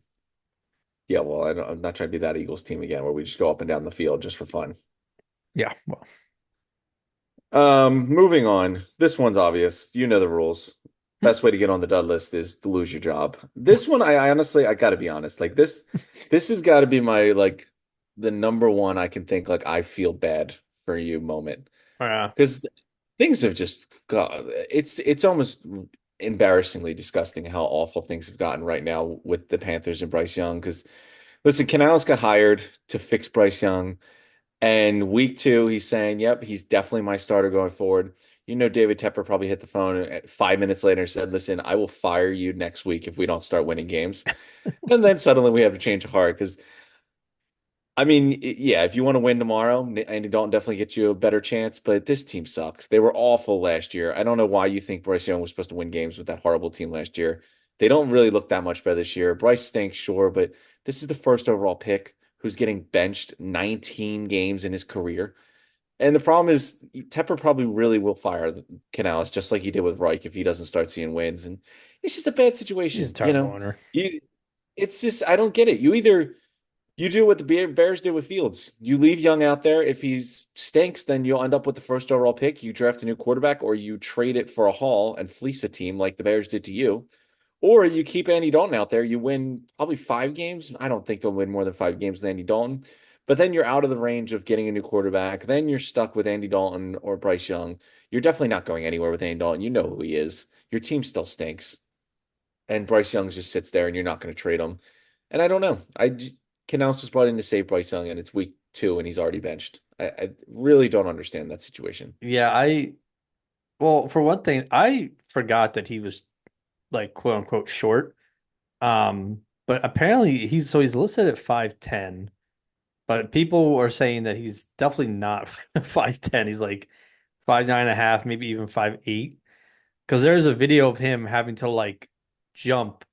Yeah, well, I'm not trying to be that Eagles team again where we just go up and down the field just for fun. Yeah, well, Moving on. This one's obvious. You know the rules. Best way to get on the dud list is to lose your job. This one, I honestly, I gotta be honest. Like this has got to be my like the number one I can think like I feel bad for you moment yeah. because things have just got. It's almost embarrassingly disgusting how awful things have gotten right now with the Panthers and Bryce Young. Because listen, Canales got hired to fix Bryce Young. And week two, he's saying, "Yep, he's definitely my starter going forward." David Tepper probably hit the phone 5 minutes later and said, "Listen, I will fire you next week if we don't start winning games." And then suddenly we have to change of heart because, I mean, yeah, if you want to win tomorrow, Andy Dalton definitely gets you a better chance. But this team sucks. They were awful last year. I don't know why you think Bryce Young was supposed to win games with that horrible team last year. They don't really look that much better this year. Bryce stinks, sure, but this is the first overall pick who's getting benched 19 games in his career. And the problem is Tepper probably really will fire Canales just like he did with Reich if he doesn't start seeing wins. And it's just a bad He's a situation, terrible owner. You it's just I don't get it. You do what the Bears did with Fields. You leave Young out there. If he stinks, then you'll end up with the first overall pick. You draft a new quarterback, or you trade it for a haul and fleece a team like the Bears did to you. Or you keep Andy Dalton out there. You win probably 5 games. I don't think they'll win more than 5 games with Andy Dalton. But then you're out of the range of getting a new quarterback. Then you're stuck with Andy Dalton or Bryce Young. You're definitely not going anywhere with Andy Dalton. You know who he is. Your team still stinks. And Bryce Young just sits there and you're not going to trade him. And I don't know. Canals was brought in to save Bryce Young and it's week two and he's already benched. I really don't understand that situation. Yeah, well, for one thing, I forgot that he was like quote unquote short. But apparently he's listed at 5'10", but people are saying that he's definitely not 5'10". He's like 5'9.5", maybe even 5'8". Because there's a video of him having to like jump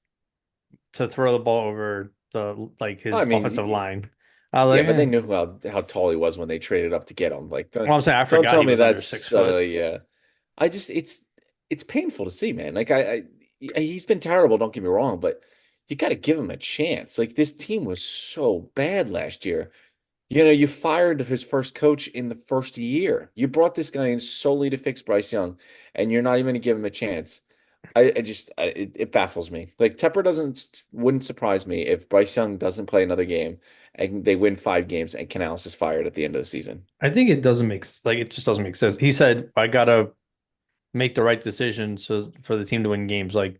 to throw the ball over the like I his offensive mean, line. I was Yeah, like, but they knew how tall he was when they traded up to get him. Like, well, I'm saying I don't forgot tell he me was under that's 6 foot. suddenly, yeah. I just it's painful to see, man. Like he's been terrible, don't get me wrong, but you got to give him a chance. Like this team was so bad last year. You fired his first coach in the first year. You brought this guy in solely to fix Bryce Young, and you're not even going to give him a chance. It baffles me. Like Tepper wouldn't surprise me if Bryce Young doesn't play another game and they win 5 games and Canales is fired at the end of the season. I think it doesn't make like it just doesn't make sense. He said, "I gotta make the right decision so for the team to win games." Like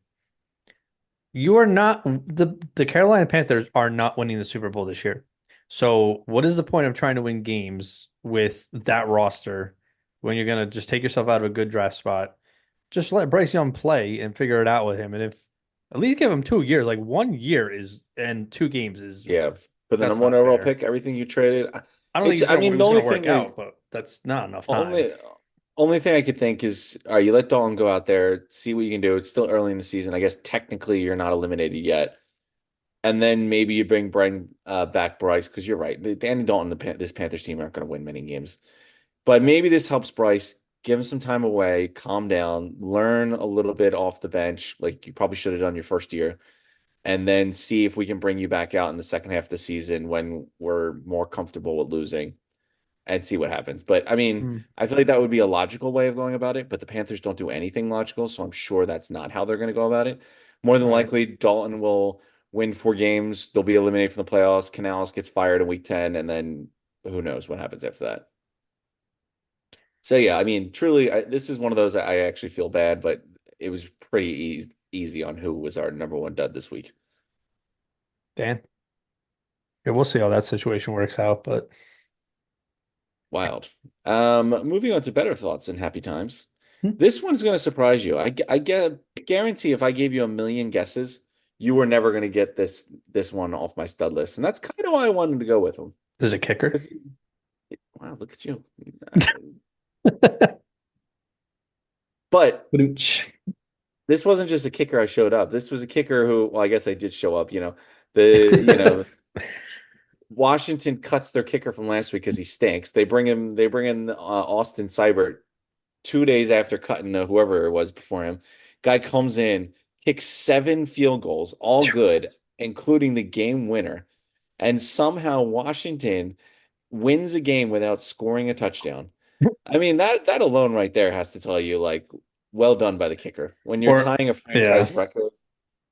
you are not the Carolina Panthers are not winning the Super Bowl this year. So what is the point of trying to win games with that roster when you're gonna just take yourself out of a good draft spot? Just let Bryce Young play and figure it out with him. And if at least give him 2 years, like 1 year is and 2 games is Yeah, for the that's number one not overall fair. pick, everything you traded, I don't think I it mean, the was only gonna thing work out, but that's not enough time. only only thing I could think is, all right, you let Dalton go out there, see what you can do. It's still early in the season. I guess technically you're not eliminated yet. And then maybe you bring Brian back Bryce because you're right. Danny Dalton, this Panthers team aren't going to win many games. But maybe this helps Bryce give him some time away, calm down, learn a little bit off the bench, like you probably should have done your first year, and then see if we can bring you back out in the second half of the season when we're more comfortable with losing and see what happens. But I mean, Hmm. I feel like that would be a logical way of going about it, but the Panthers don't do anything logical, so I'm sure that's not how they're going to go about it. More than Right. likely, Dalton will win 4 games. They'll be eliminated from the playoffs. Canales gets fired in week 10, and then who knows what happens after that. So yeah, I mean, truly, this is one of those I actually feel bad, but it was pretty easy on who was our number one dud this week. Dan. Yeah, we'll see how that situation works out, but Wild. Moving on to better thoughts and happy times. hmm, This one's going to surprise you. Guarantee if I gave you a million guesses, you were never going to get this one off my stud list, and that's kind of why I wanted to go with him. there's a kicker. 'Cause- Wow, look at you. But Ba-doom-tsh. this wasn't just a kicker I showed up. This was a kicker who, well, I guess I did show up. The Washington cuts their kicker from last week because he stinks. They bring in Austin Seibert 2 days after cutting whoever it was before him. Guy comes in, kicks 7 field goals, all good, including the game winner, and somehow Washington wins a game without scoring a touchdown. I mean, that alone right there has to tell you, like, well done by the kicker. When you're Or tying a yeah, franchise record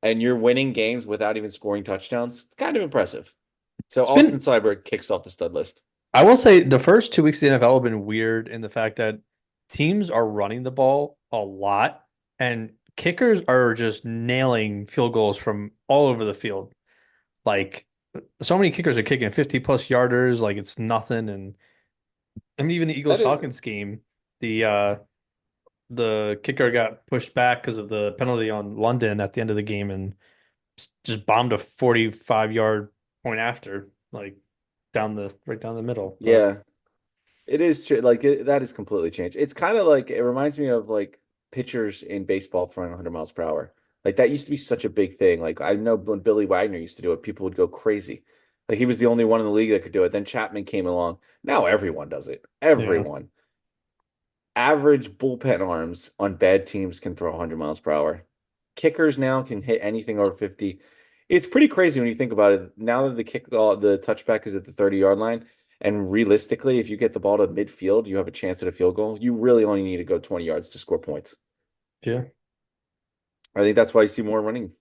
and you're winning games without even scoring touchdowns, it's kind of impressive. So it's Austin been Seibert kicks off the stud list. I will say the first 2 weeks of the NFL have been weird in the fact that teams are running the ball a lot and kickers are just nailing field goals from all over the field. Like so many kickers are kicking 50 plus yarders, like it's nothing. And I mean, even the Eagles That is, Falcons game, the kicker got pushed back because of the penalty on London at the end of the game and just bombed a 45-yard point after, like right down the middle. But yeah, it is true. Like that is completely changed. It's kind of like it reminds me of like pitchers in baseball throwing 100 miles per hour. Like that used to be such a big thing. Like I know when Billy Wagner used to do it, people would go crazy. Like he was the only one in the league that could do it. Then Chapman came along. Now everyone does it. yeah, Everyone. Average bullpen arms on bad teams can throw 100 miles per hour. Kickers now can hit anything over 50. It's pretty crazy when you think about it. Now that the touchback is at the 30-yard line, and realistically, if you get the ball to midfield, you have a chance at a field goal. You really only need to go 20 yards to score points. yeah. I think that's why you see more running.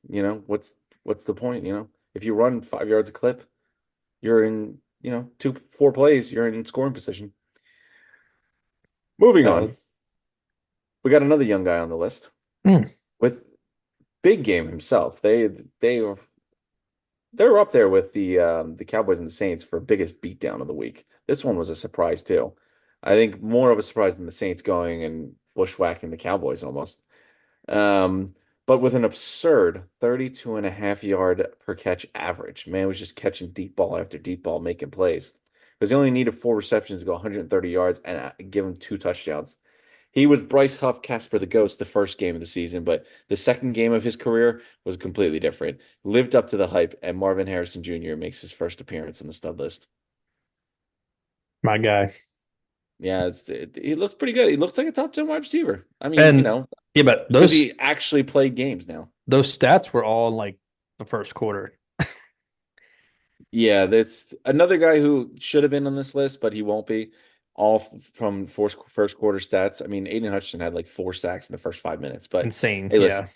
What's the point? If you run 5 yards a clip, you're in, 4 plays, you're in scoring position. Moving on, Valid. we got another young guy on the list Hmm. with big game himself. They're up there with the Cowboys and the Saints for biggest beatdown of the week. This one was a surprise too. I think more of a surprise than the Saints going and bushwhacking the Cowboys almost. Um, but with an absurd 32 and a half yard per catch average. Man was just catching deep ball after deep ball, making plays. Because he only needed 4 receptions to go 130 yards and give him 2 touchdowns. He was Bryce Huff, Casper the Ghost the first game of the season, but the second game of his career was completely different. Lived up to the hype, and Marvin Harrison Jr. makes his first appearance on the stud list. My guy. Yeah, he looks pretty good. He looks like a top 10 wide receiver. I mean, And yeah, but because he actually played games now. those stats were all in like the first quarter. Yeah, that's another guy who should have been on this list, but he won't be. From first quarter stats. I mean, Aiden Hutchinson had like 4 sacks in the first 5 minutes. But Insane. hey, listen, Yeah.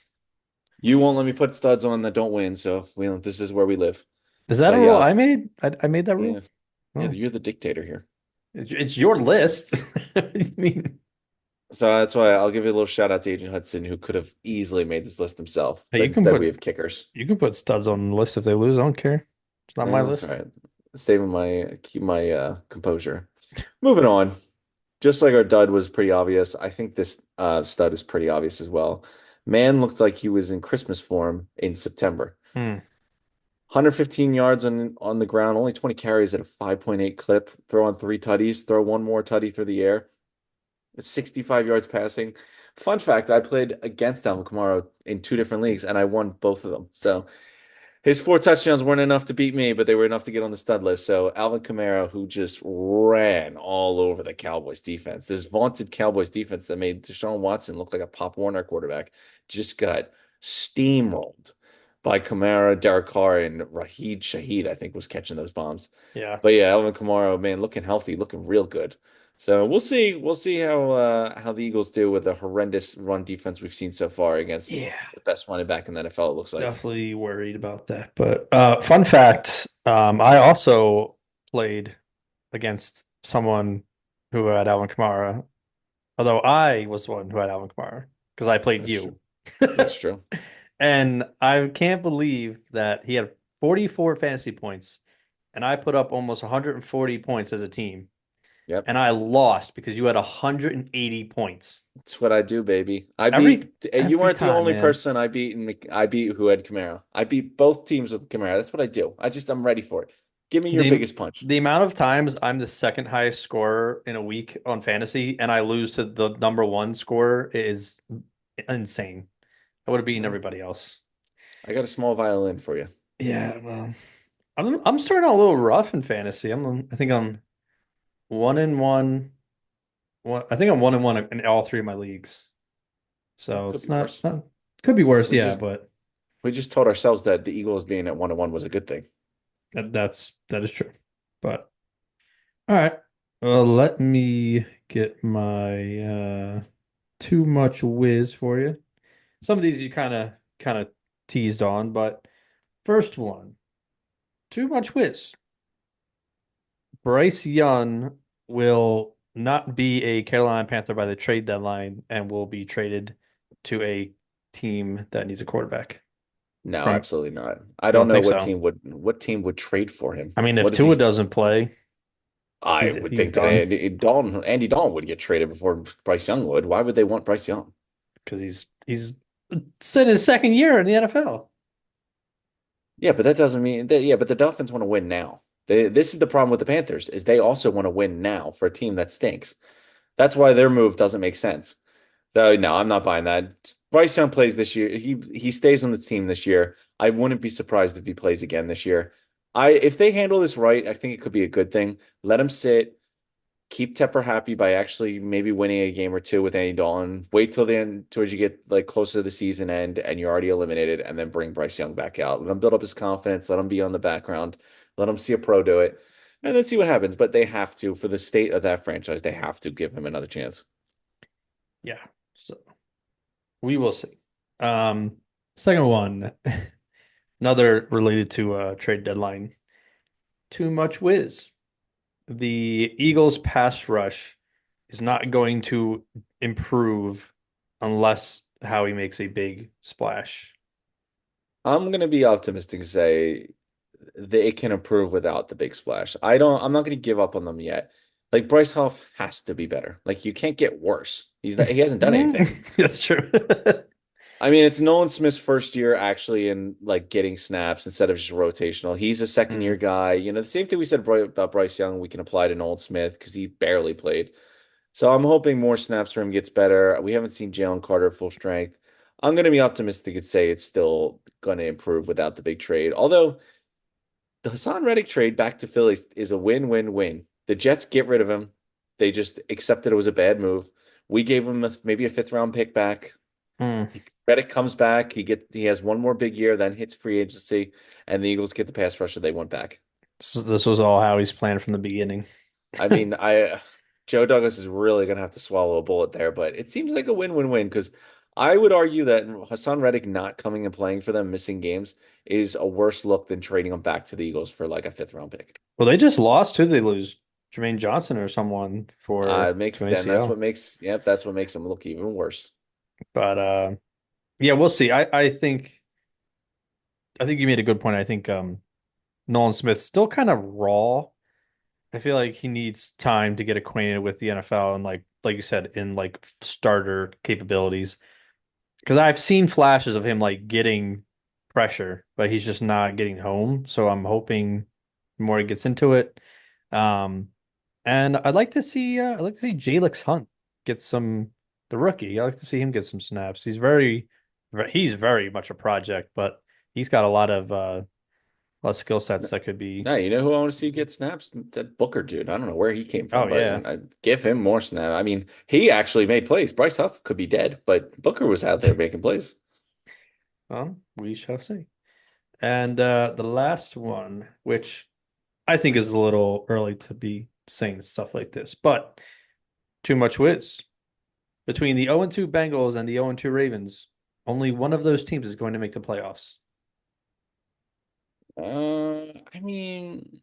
you won't let me put studs on that don't win, so this is where we live. Is that a But rule yeah, I made? I made that yeah, rule? yeah. Oh, You're the dictator here. it's your list. I mean, So that's why I'll give you a little shout out to Aiden Hudson, who could have easily made this list himself, hey, but instead we have kickers. you can put studs on the list if they lose. I don't care. It's not my That's all list. right. Saving my keep my composure. Moving on. Just like our dud was pretty obvious, I think this stud is pretty obvious as well. Man looked like he was in Christmas form in September. Hmm. 115 yards on the ground, only 20 carries at a 5.8 clip. Throw on 3 tutties, throw one more tutty through the air. 65 yards passing. Fun fact, I played against Alvin Kamara in 2 different leagues and I won both of them. So his 4 touchdowns weren't enough to beat me, but they were enough to get on the stud list. So Alvin Kamara, who just ran all over the Cowboys defense, this vaunted Cowboys defense that made Deshaun Watson look like a Pop Warner quarterback, just got steamrolled by Kamara, Derek Carr, and Raheed Shaheed, I think was catching those bombs. Yeah. But yeah, Alvin Kamara, man, looking healthy, looking real good. So we'll see. We'll see how the Eagles do with the horrendous run defense we've seen so far against Yeah. the best running back in the NFL, it looks like. Definitely worried about that. But fun fact, I also played against someone who had Alvin Kamara, although I was the one who had Alvin Kamara because I played That's true. you. That's true. And I can't believe that he had 44 fantasy points and I put up almost 140 points as a team. Yep. And I lost because you had 180 points. That's what I do, baby. I Every beat, you every weren't the time, only man. person I beat who had Camaro. I beat both teams with Camaro. That's what I do. I'm ready for it. Give me your The biggest punch. the amount of times I'm the second highest scorer in a week on fantasy and I lose to the number one scorer is insane. I would have beaten Well, everybody else. I got a small violin for you. Yeah, well, I'm starting out a little rough in fantasy. I think I'm 1-1. I think I'm 1-1 in all three of my leagues. Well, So could it's be worse. not could be worse, We yeah, just but we just told ourselves that the Eagles being at 1-1 was a good thing. that is true. But all right. Well, let me get my too much whiz for you. Some of these you kind of teased on, but first one, too much whiz. Bryce Young will not be a Carolina Panther by the trade deadline and will be traded to a team that needs a quarterback. No, From absolutely not. I You don't don't know think so? what team would trade for him. I mean, if What is he? Tua doesn't play, I would he's think that done Andy Dalton would get traded before Bryce Young would. Why would they want Bryce Young? because he's in his second year in the NFL. Yeah, but that doesn't mean that. Yeah, but the Dolphins want to win now. This is the problem with the Panthers is they also want to win now for a team that stinks. That's why their move doesn't make sense. So no, I'm not buying that. Bryce Young plays this year. He stays on the team this year. I wouldn't be surprised if he plays again this year. If they handle this right, I think it could be a good thing. Let him sit. Keep Tepper happy by actually maybe winning a game or two with Andy Dalton. Wait till then, towards you get like closer to the season end and you're already eliminated, and then bring Bryce Young back out. Let him build up his confidence. Let him be on the background. Let him see a pro do it, and then see what happens. But they have to, for the state of that franchise, they have to give him another chance. Yeah. So we will see. Second one, another related to trade deadline. Too much whiz. The Eagles' pass rush is not going to improve unless Howie makes a big splash. I'm gonna be optimistic and say that it can improve without the big splash. I'm not gonna give up on them yet. Like Bryce Huff has to be better. Like you can't get worse. He hasn't done anything. That's true. I mean, it's Nolan Smith's first year actually in like getting snaps instead of just rotational. He's a second year Mm. guy. The same thing we said about Bryce Young, we can apply to Nolan Smith because he barely played. So I'm hoping more snaps for him gets better. We haven't seen Jalen Carter at full strength. I'm going to be optimistic and say it's still going to improve without the big trade. Although the Hassan Reddick trade back to Philly is a win-win-win. The Jets get rid of him. They just accepted it was a bad move. We gave him maybe a fifth round pick back. Hmm. Reddick comes back. He has one more big year, then hits free agency, and the Eagles get the pass rusher they want back. This was all how he's planned from the beginning. I mean, I Joe Douglas is really gonna have to swallow a bullet there, but it seems like a win-win-win because I would argue that Hassan Reddick not coming and playing for them, missing games, is a worse look than trading him back to the Eagles for like a fifth round pick. Well, they just lost. Who did they lose? Jermaine Johnson or someone It makes to then that's ACL. what makes yep, that's what makes him look even worse. But yeah, we'll see. I think you made a good point. I think Nolan Smith's still kind of raw. I feel like he needs time to get acquainted with the NFL and like you said, in like starter capabilities. Because I've seen flashes of him like getting pressure, but he's just not getting home. So I'm hoping the more he gets into it. Um, and I'd like to see Jalix Hunt get some the rookie. I like to see him get some snaps. He's very much a project, but he's got a lot of skill sets that could be. No, you know who I want to see get snaps? That Booker dude. I don't know where he came Oh from, but yeah. I give him more snap. I mean, he actually made plays. Bryce Huff could be dead, but Booker was out there making plays. Well, we shall see. And the last one, which I think is a little early to be saying stuff like this, but too much whiz. Between the 0-2 Bengals and the 0-2 Ravens, only one of those teams is going to make the playoffs. I mean,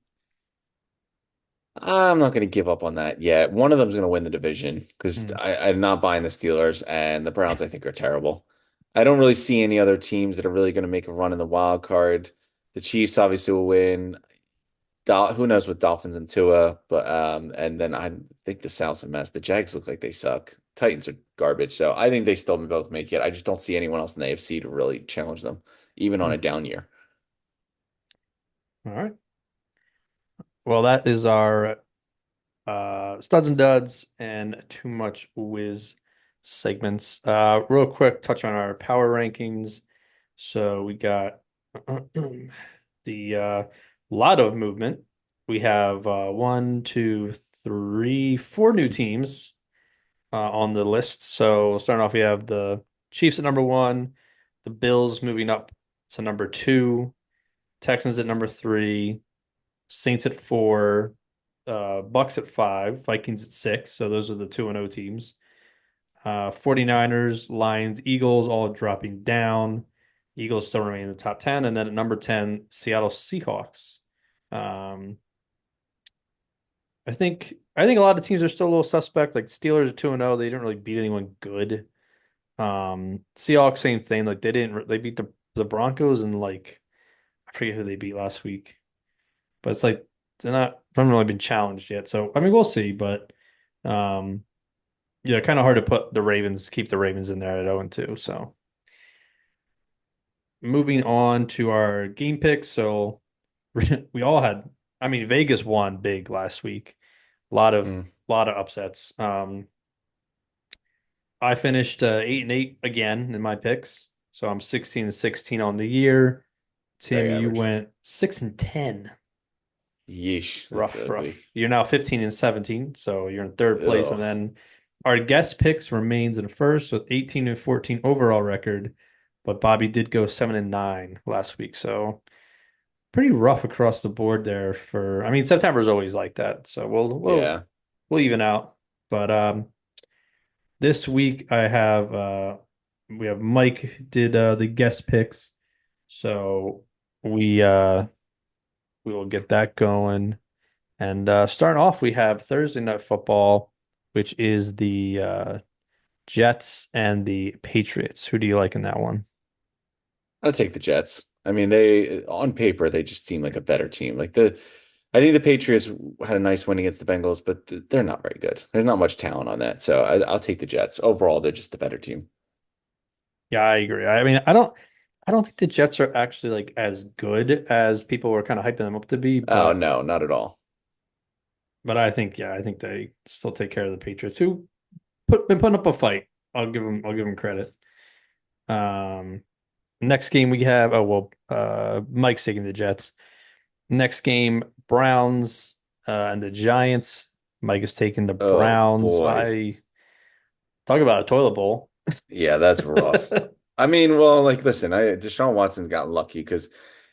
I'm not going to give up on that yet. One of them's going to win the division because Hmm. I'm not buying the Steelers and the Browns. I think are terrible. I don't really see any other teams that are really going to make a run in the wild card. The Chiefs obviously will win. Who knows with Dolphins and Tua, but and then I think the South's a mess. The Jags look like they suck. Titans are garbage, so I think they still both make it. I just don't see anyone else in the AFC to really challenge them, even on Hmm. a down year. All right. Well, that is our studs and duds and too much whiz segments. Real quick, touch on our power rankings. So we got the lot of movement. We have one, two, three, four new teams on the list. So starting off, we have the Chiefs at number one, the Bills moving up to number two, Texans at number three, Saints at four, Bucks at five, Vikings at six. So those are the 2-0 teams. 49ers, Lions, Eagles all dropping down. Eagles still remain in the top 10. And then at number 10, Seattle Seahawks. Um, I think a lot of teams are still a little suspect. Like Steelers are 2-0. They didn't really beat anyone good. Seahawks, same thing. Like they beat the Broncos and like I forget who they beat last week. But it's like haven't really been challenged yet. So I mean we'll see, but um yeah, kind of hard to keep the Ravens in there at 0-2. So moving on to our game picks. So we all had, I mean, Vegas won big last week. A Mm, lot of upsets. I finished 8-8 again in my picks. So I'm 16-16 on the year. Tim, very you average. went 6-10. Yeesh, that's Rough, ugly. rough. You're now 15-17, so you're in third place. And Ugh. then our guest picks remains in first with 18-14 overall record. But Bobby did go 7-9 last week. So pretty rough across the board there for I mean September's always like that. So Yeah. we'll even out. But this week I have we have Mike did the guest picks. So we we will get that going. And starting off we have Thursday night football, which is the Jets and the Patriots. Who do you like in that one? I'll take the Jets. I mean, they on paper they just seem like a better team. I think the Patriots had a nice win against the Bengals, but they're not very good. There's not much talent on that, so I'll take the Jets. Overall, they're just the better team. Yeah, I agree. I mean, I don't think the Jets are actually like as good as people were kind of hyping them up to be, Oh but no, not at all. I think they still take care of the Patriots who been putting up a fight. I'll give them credit. Um, next game we have Mike's taking the Jets. Next game, Browns And the Giants. Mike is taking the Oh Browns. boy. I talk about a toilet bowl. Yeah, that's rough. I mean, well, like, listen, Deshaun Watson's gotten lucky because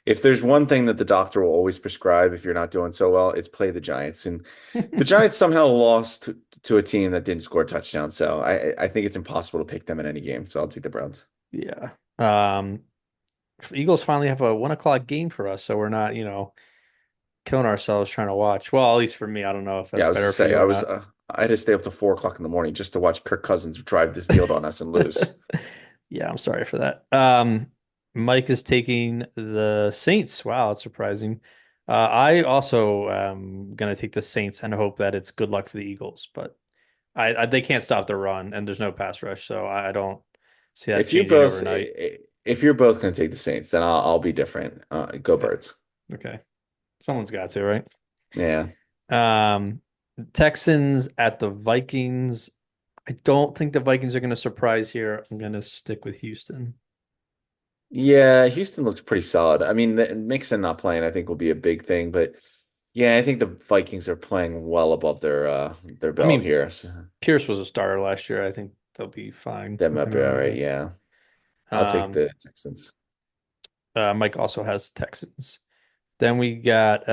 if there's one thing that the doctor will always prescribe if you're not doing so well, it's play the Giants. And the Giants somehow lost to a team that didn't score a touchdown. So I think it's impossible to pick them in any game. So I'll take the Browns. Yeah. Eagles finally have a 1 o'clock game for us, so we're not, killing ourselves trying to watch. Well, at least for me, I don't know if Yeah, that's I was to better for say you or not. I had to stay up to 4 o'clock in the morning just to watch Kirk Cousins drive this field on us and lose. Yeah, I'm sorry for that. Mike is taking the Saints. Wow, that's surprising. I also am gonna take the Saints and hope that it's good luck for the Eagles, but they can't stop the run and there's no pass rush, so I don't see that If you changing both overnight. if you're both going to take the Saints, then I'll be different. Go Okay, Birds. okay. Someone's got to, right? Yeah. Um, Texans at the Vikings. I don't think the Vikings are going to surprise here. I'm going to stick with Houston. Yeah, Houston looks pretty solid. I mean, Mixon not playing, I think, will be a big thing, but yeah, I think the Vikings are playing well above their I belt mean, here. So Pierce was a starter last year. I think they'll be fine that with might him be all around right. again. Yeah, I'll take Um, the Texans. Mike also has the Texans. Then we got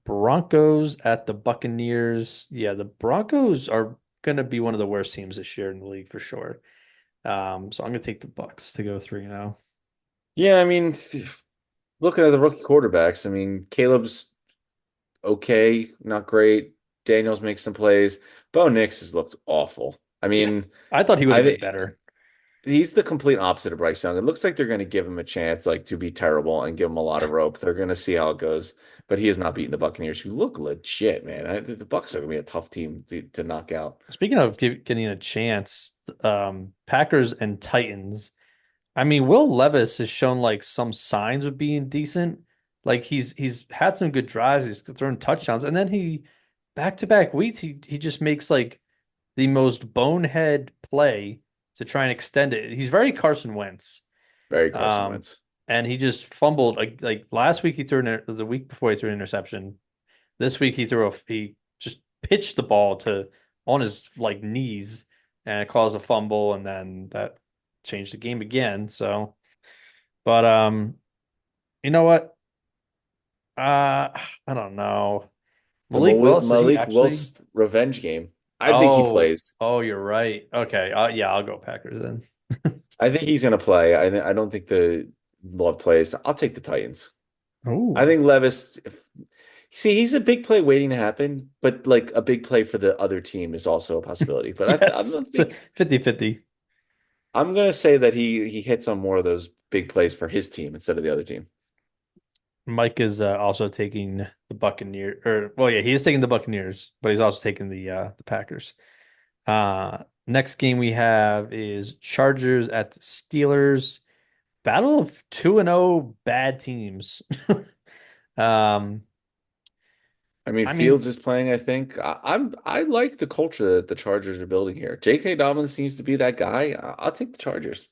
Broncos at the Buccaneers. Yeah, the Broncos are going to be one of the worst teams this year in the league for sure. So I'm going to take the Bucks to go 3-0. Yeah, I mean, looking at the rookie quarterbacks, I mean, Caleb's okay, not great. Daniels makes some plays. Bo Nix has looked awful. I Yeah, mean, I thought he would I have been think better. he's the complete opposite of Bryce Young. It looks like they're going to give him a chance, like to be terrible and give him a lot of rope. They're going to see how it goes. But he has not beaten the Buccaneers, who look legit, man. The Bucks are going to be a tough team to knock out. Speaking of getting a chance, Packers and Titans. I mean, Will Levis has shown like some signs of being decent. Like he's had some good drives, he's thrown touchdowns, and then he back-to-back weeks he just makes like the most bonehead play to try and extend it. He's very Carson Wentz. Very Carson Um, Wentz. and he just fumbled like last week he threw the week before he threw an interception. This week he just pitched the ball to on his like knees and it caused a fumble and then that changed the game again. So, but you know what? I don't know. The Malik Willis, is he Malik actually? Willis revenge game. I think he plays. Oh, you're right. Okay. Yeah, I'll go Packers then. I think he's going to play. I don't think the Love plays. I'll take the Titans. I Oh, think Levis. See, he's a big play waiting to happen, but like a big play for the other team is also a possibility. But yes. It's a 50-50. I'm gonna say that he hits on more of those big plays for his team instead of the other team. Mike is also taking the Buccaneers, or well, yeah, he is taking the Buccaneers, but he's also taking the Packers. Next game we have is Chargers at the Steelers. Battle of 2-0 bad teams. Um, I mean, I mean, Fields is playing. I think I like the culture that the Chargers are building here. J.K. Dobbins seems to be that guy. I'll take the Chargers.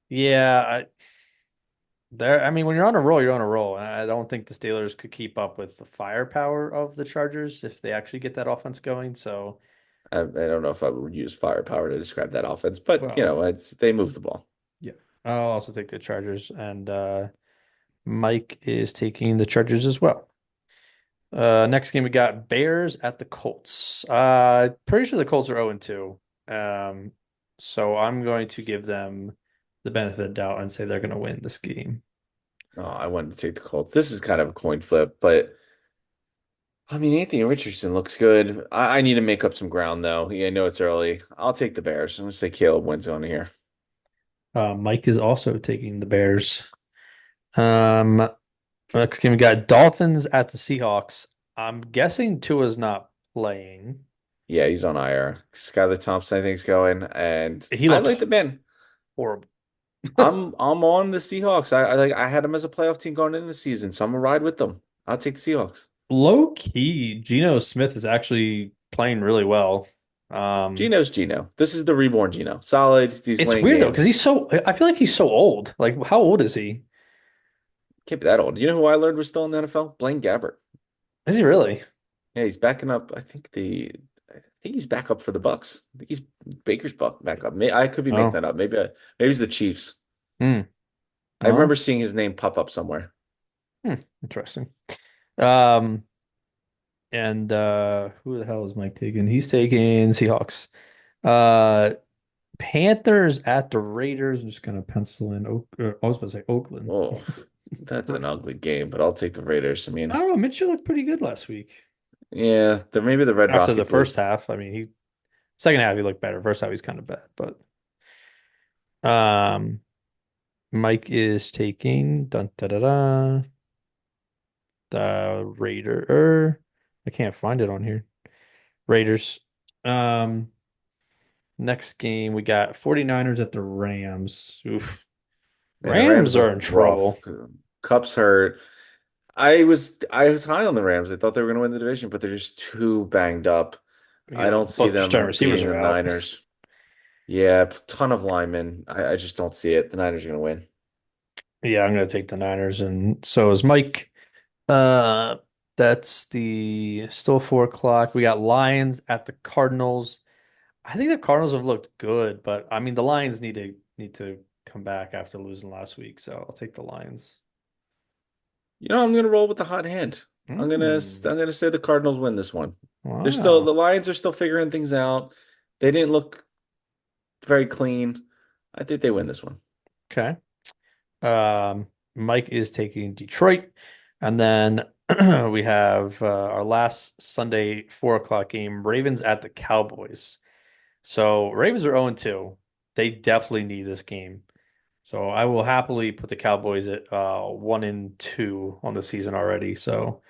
yeah, I mean, when you're on a roll, you're on a roll. I don't think the Steelers could keep up with the firepower of the Chargers if they actually get that offense going. So, I don't know if I would use firepower to describe that offense, but well, it's they move the ball. yeah, I'll also take the Chargers, and Mike is taking the Chargers as well. Next game we got Bears at the Colts. Pretty sure the Colts are 0-2. So I'm going to give them the benefit of the doubt and say they're going to win this game. Oh, I wanted to take the Colts. This is kind of a coin flip, but I mean, Anthony Richardson looks good. I need to make up some ground though. Yeah, I know it's early. I'll take the Bears. I'm gonna say Caleb wins on here. Mike is also taking the Bears. Um, Next game we got Dolphins at the Seahawks. I'm guessing Tua's not playing. Yeah, he's on IR. Skylar Thompson, I think, is going, and He I looked like the man. horrible. I'm on the Seahawks. I had them as a playoff team going into the season, so I'm gonna ride with them. I'll take the Seahawks. Low key, Geno Smith is actually playing really well. Um, Gino's Gino. This is the reborn Gino. Solid. He's it's winning weird though because games. I feel like he's so old. Like, how old is he? Can't be that old. You know who I learned was still in the NFL? Blaine Gabbert. Is he really? Yeah, he's backing up. I think he's back up for the Bucks. I think he's Baker's buck back up. I could be making Oh, that up. Maybe it's the Chiefs. hmm. I remember Oh, seeing his name pop up somewhere. Interesting. Um, and who the hell is Mike taking? He's taking Seahawks. Uh, Panthers at the Raiders. I'm just gonna pencil in I was about to say Oakland. Oh, that's an ugly game, but I'll take the Raiders. I I mean, don't know. Mitchell looked pretty good last week. yeah, they're maybe the Red After the Rocket Blue. first half, I mean, he second half he looked better. First half he's kind of bad, but um, Mike is taking dun da da da the Raider. I can't find it on here. Raiders. Um, Next game we got 49ers at the Rams. Oof. And the Rams Rams are look in rough. trouble. Cup's hurt. I was high on the Rams. I thought they were going to win the division, but they're just too banged up. I Yeah, don't see both your starting them receivers beating are the out. Niners. Yeah, ton of linemen. I just don't see it. The Niners are going to win. Yeah, I'm gonna take the Niners, and so is Mike. Uh, that's the still 4 o'clock. We got Lions at the Cardinals. I think the Cardinals have looked good, but I mean the Lions need to come back after losing last week, so I'll take the Lions. You know, I'm going to roll with the hot hand. Hmm. I'm gonna say the Cardinals win this one. The Wow. Lions are still figuring things out. They didn't look very clean. I think they win this one. Okay. Mike is taking Detroit, and then we have our last Sunday 4 o'clock game, Ravens at the Cowboys. So Ravens are 0-2. They definitely need this game. So I will happily put the Cowboys at 1-2 on the season already. So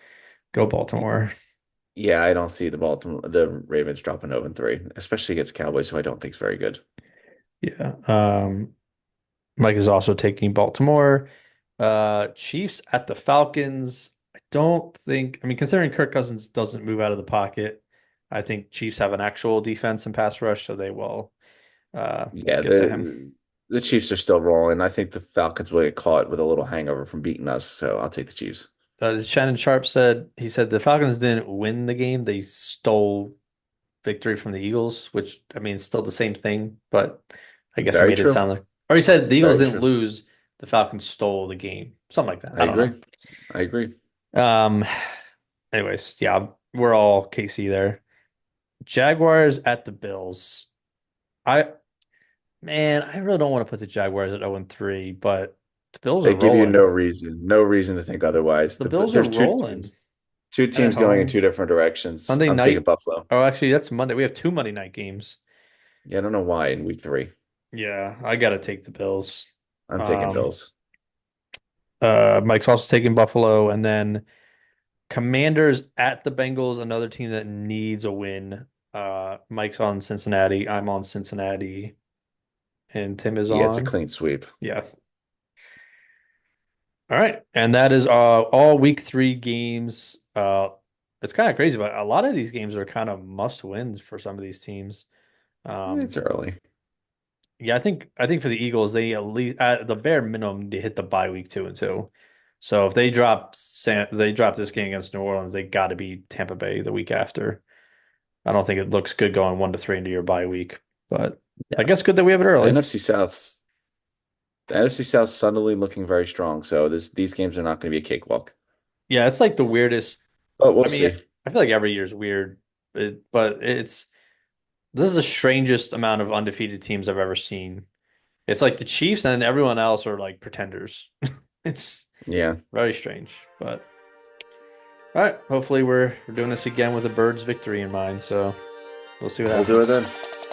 go Baltimore. Yeah, I don't see the Ravens dropping 0-3, especially against Cowboys, who I don't think is very good. Yeah. Mike is also taking Baltimore. Chiefs at the Falcons. I don't think, I mean, considering Kirk Cousins doesn't move out of the pocket, I think Chiefs have an actual defense and pass rush, so they will Yeah, get to him. the Chiefs are still rolling. I think the Falcons will get caught with a little hangover from beating us, so I'll take the Chiefs. Shannon Sharp said, he said the Falcons didn't win the game. They stole victory from the Eagles, which, I mean, it's still the same thing, but I guess he Very made it true. sound like, or he said the Eagles Very didn't true. lose. The Falcons stole the game. Something like that. I I don't agree. know. I agree. Um, Anyways, yeah, we're all KC there. Jaguars at the Bills. I Man, I really don't want to put the Jaguars at 0-3, but the Bills are They give you rolling. no reason to think otherwise. The Bills are There's rolling two at teams going in home. two different directions. Sunday I'm taking night. Buffalo. Oh, actually, that's Monday. We have two Monday night games. Yeah, I don't know why in week three. Yeah, I gotta take the Bills. I'm taking Um, Bills. Mike's also taking Buffalo, and then Commanders at the Bengals, another team that needs a win. Mike's on Cincinnati. I'm on Cincinnati, and Tim is Yeah, it's a on. clean sweep. Yeah. All right. And that is all week three games. It's kind of crazy, but a lot of these games are kind of must wins for some of these teams. It's early. Yeah, I think for the Eagles, they at least at the bare minimum they hit the bye week 2-2. So if they drop this game against New Orleans, they got to beat Tampa Bay the week after. I don't think it looks good going 1-3 into your bye week, but I Yeah. guess good that we have it The early. NFC South, the NFC South suddenly looking very strong. So these games are not going to be a cakewalk. Yeah, it's like the weirdest. But we'll I mean, see. I feel like every year is weird, but this is the strangest amount of undefeated teams I've ever seen. It's like the Chiefs and everyone else are like pretenders. It's Yeah, very strange, but all right. Hopefully, we're doing this again with a Birds victory in mind. So we'll see what we'll do it happens. then.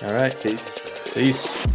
All right. Peace. Peace.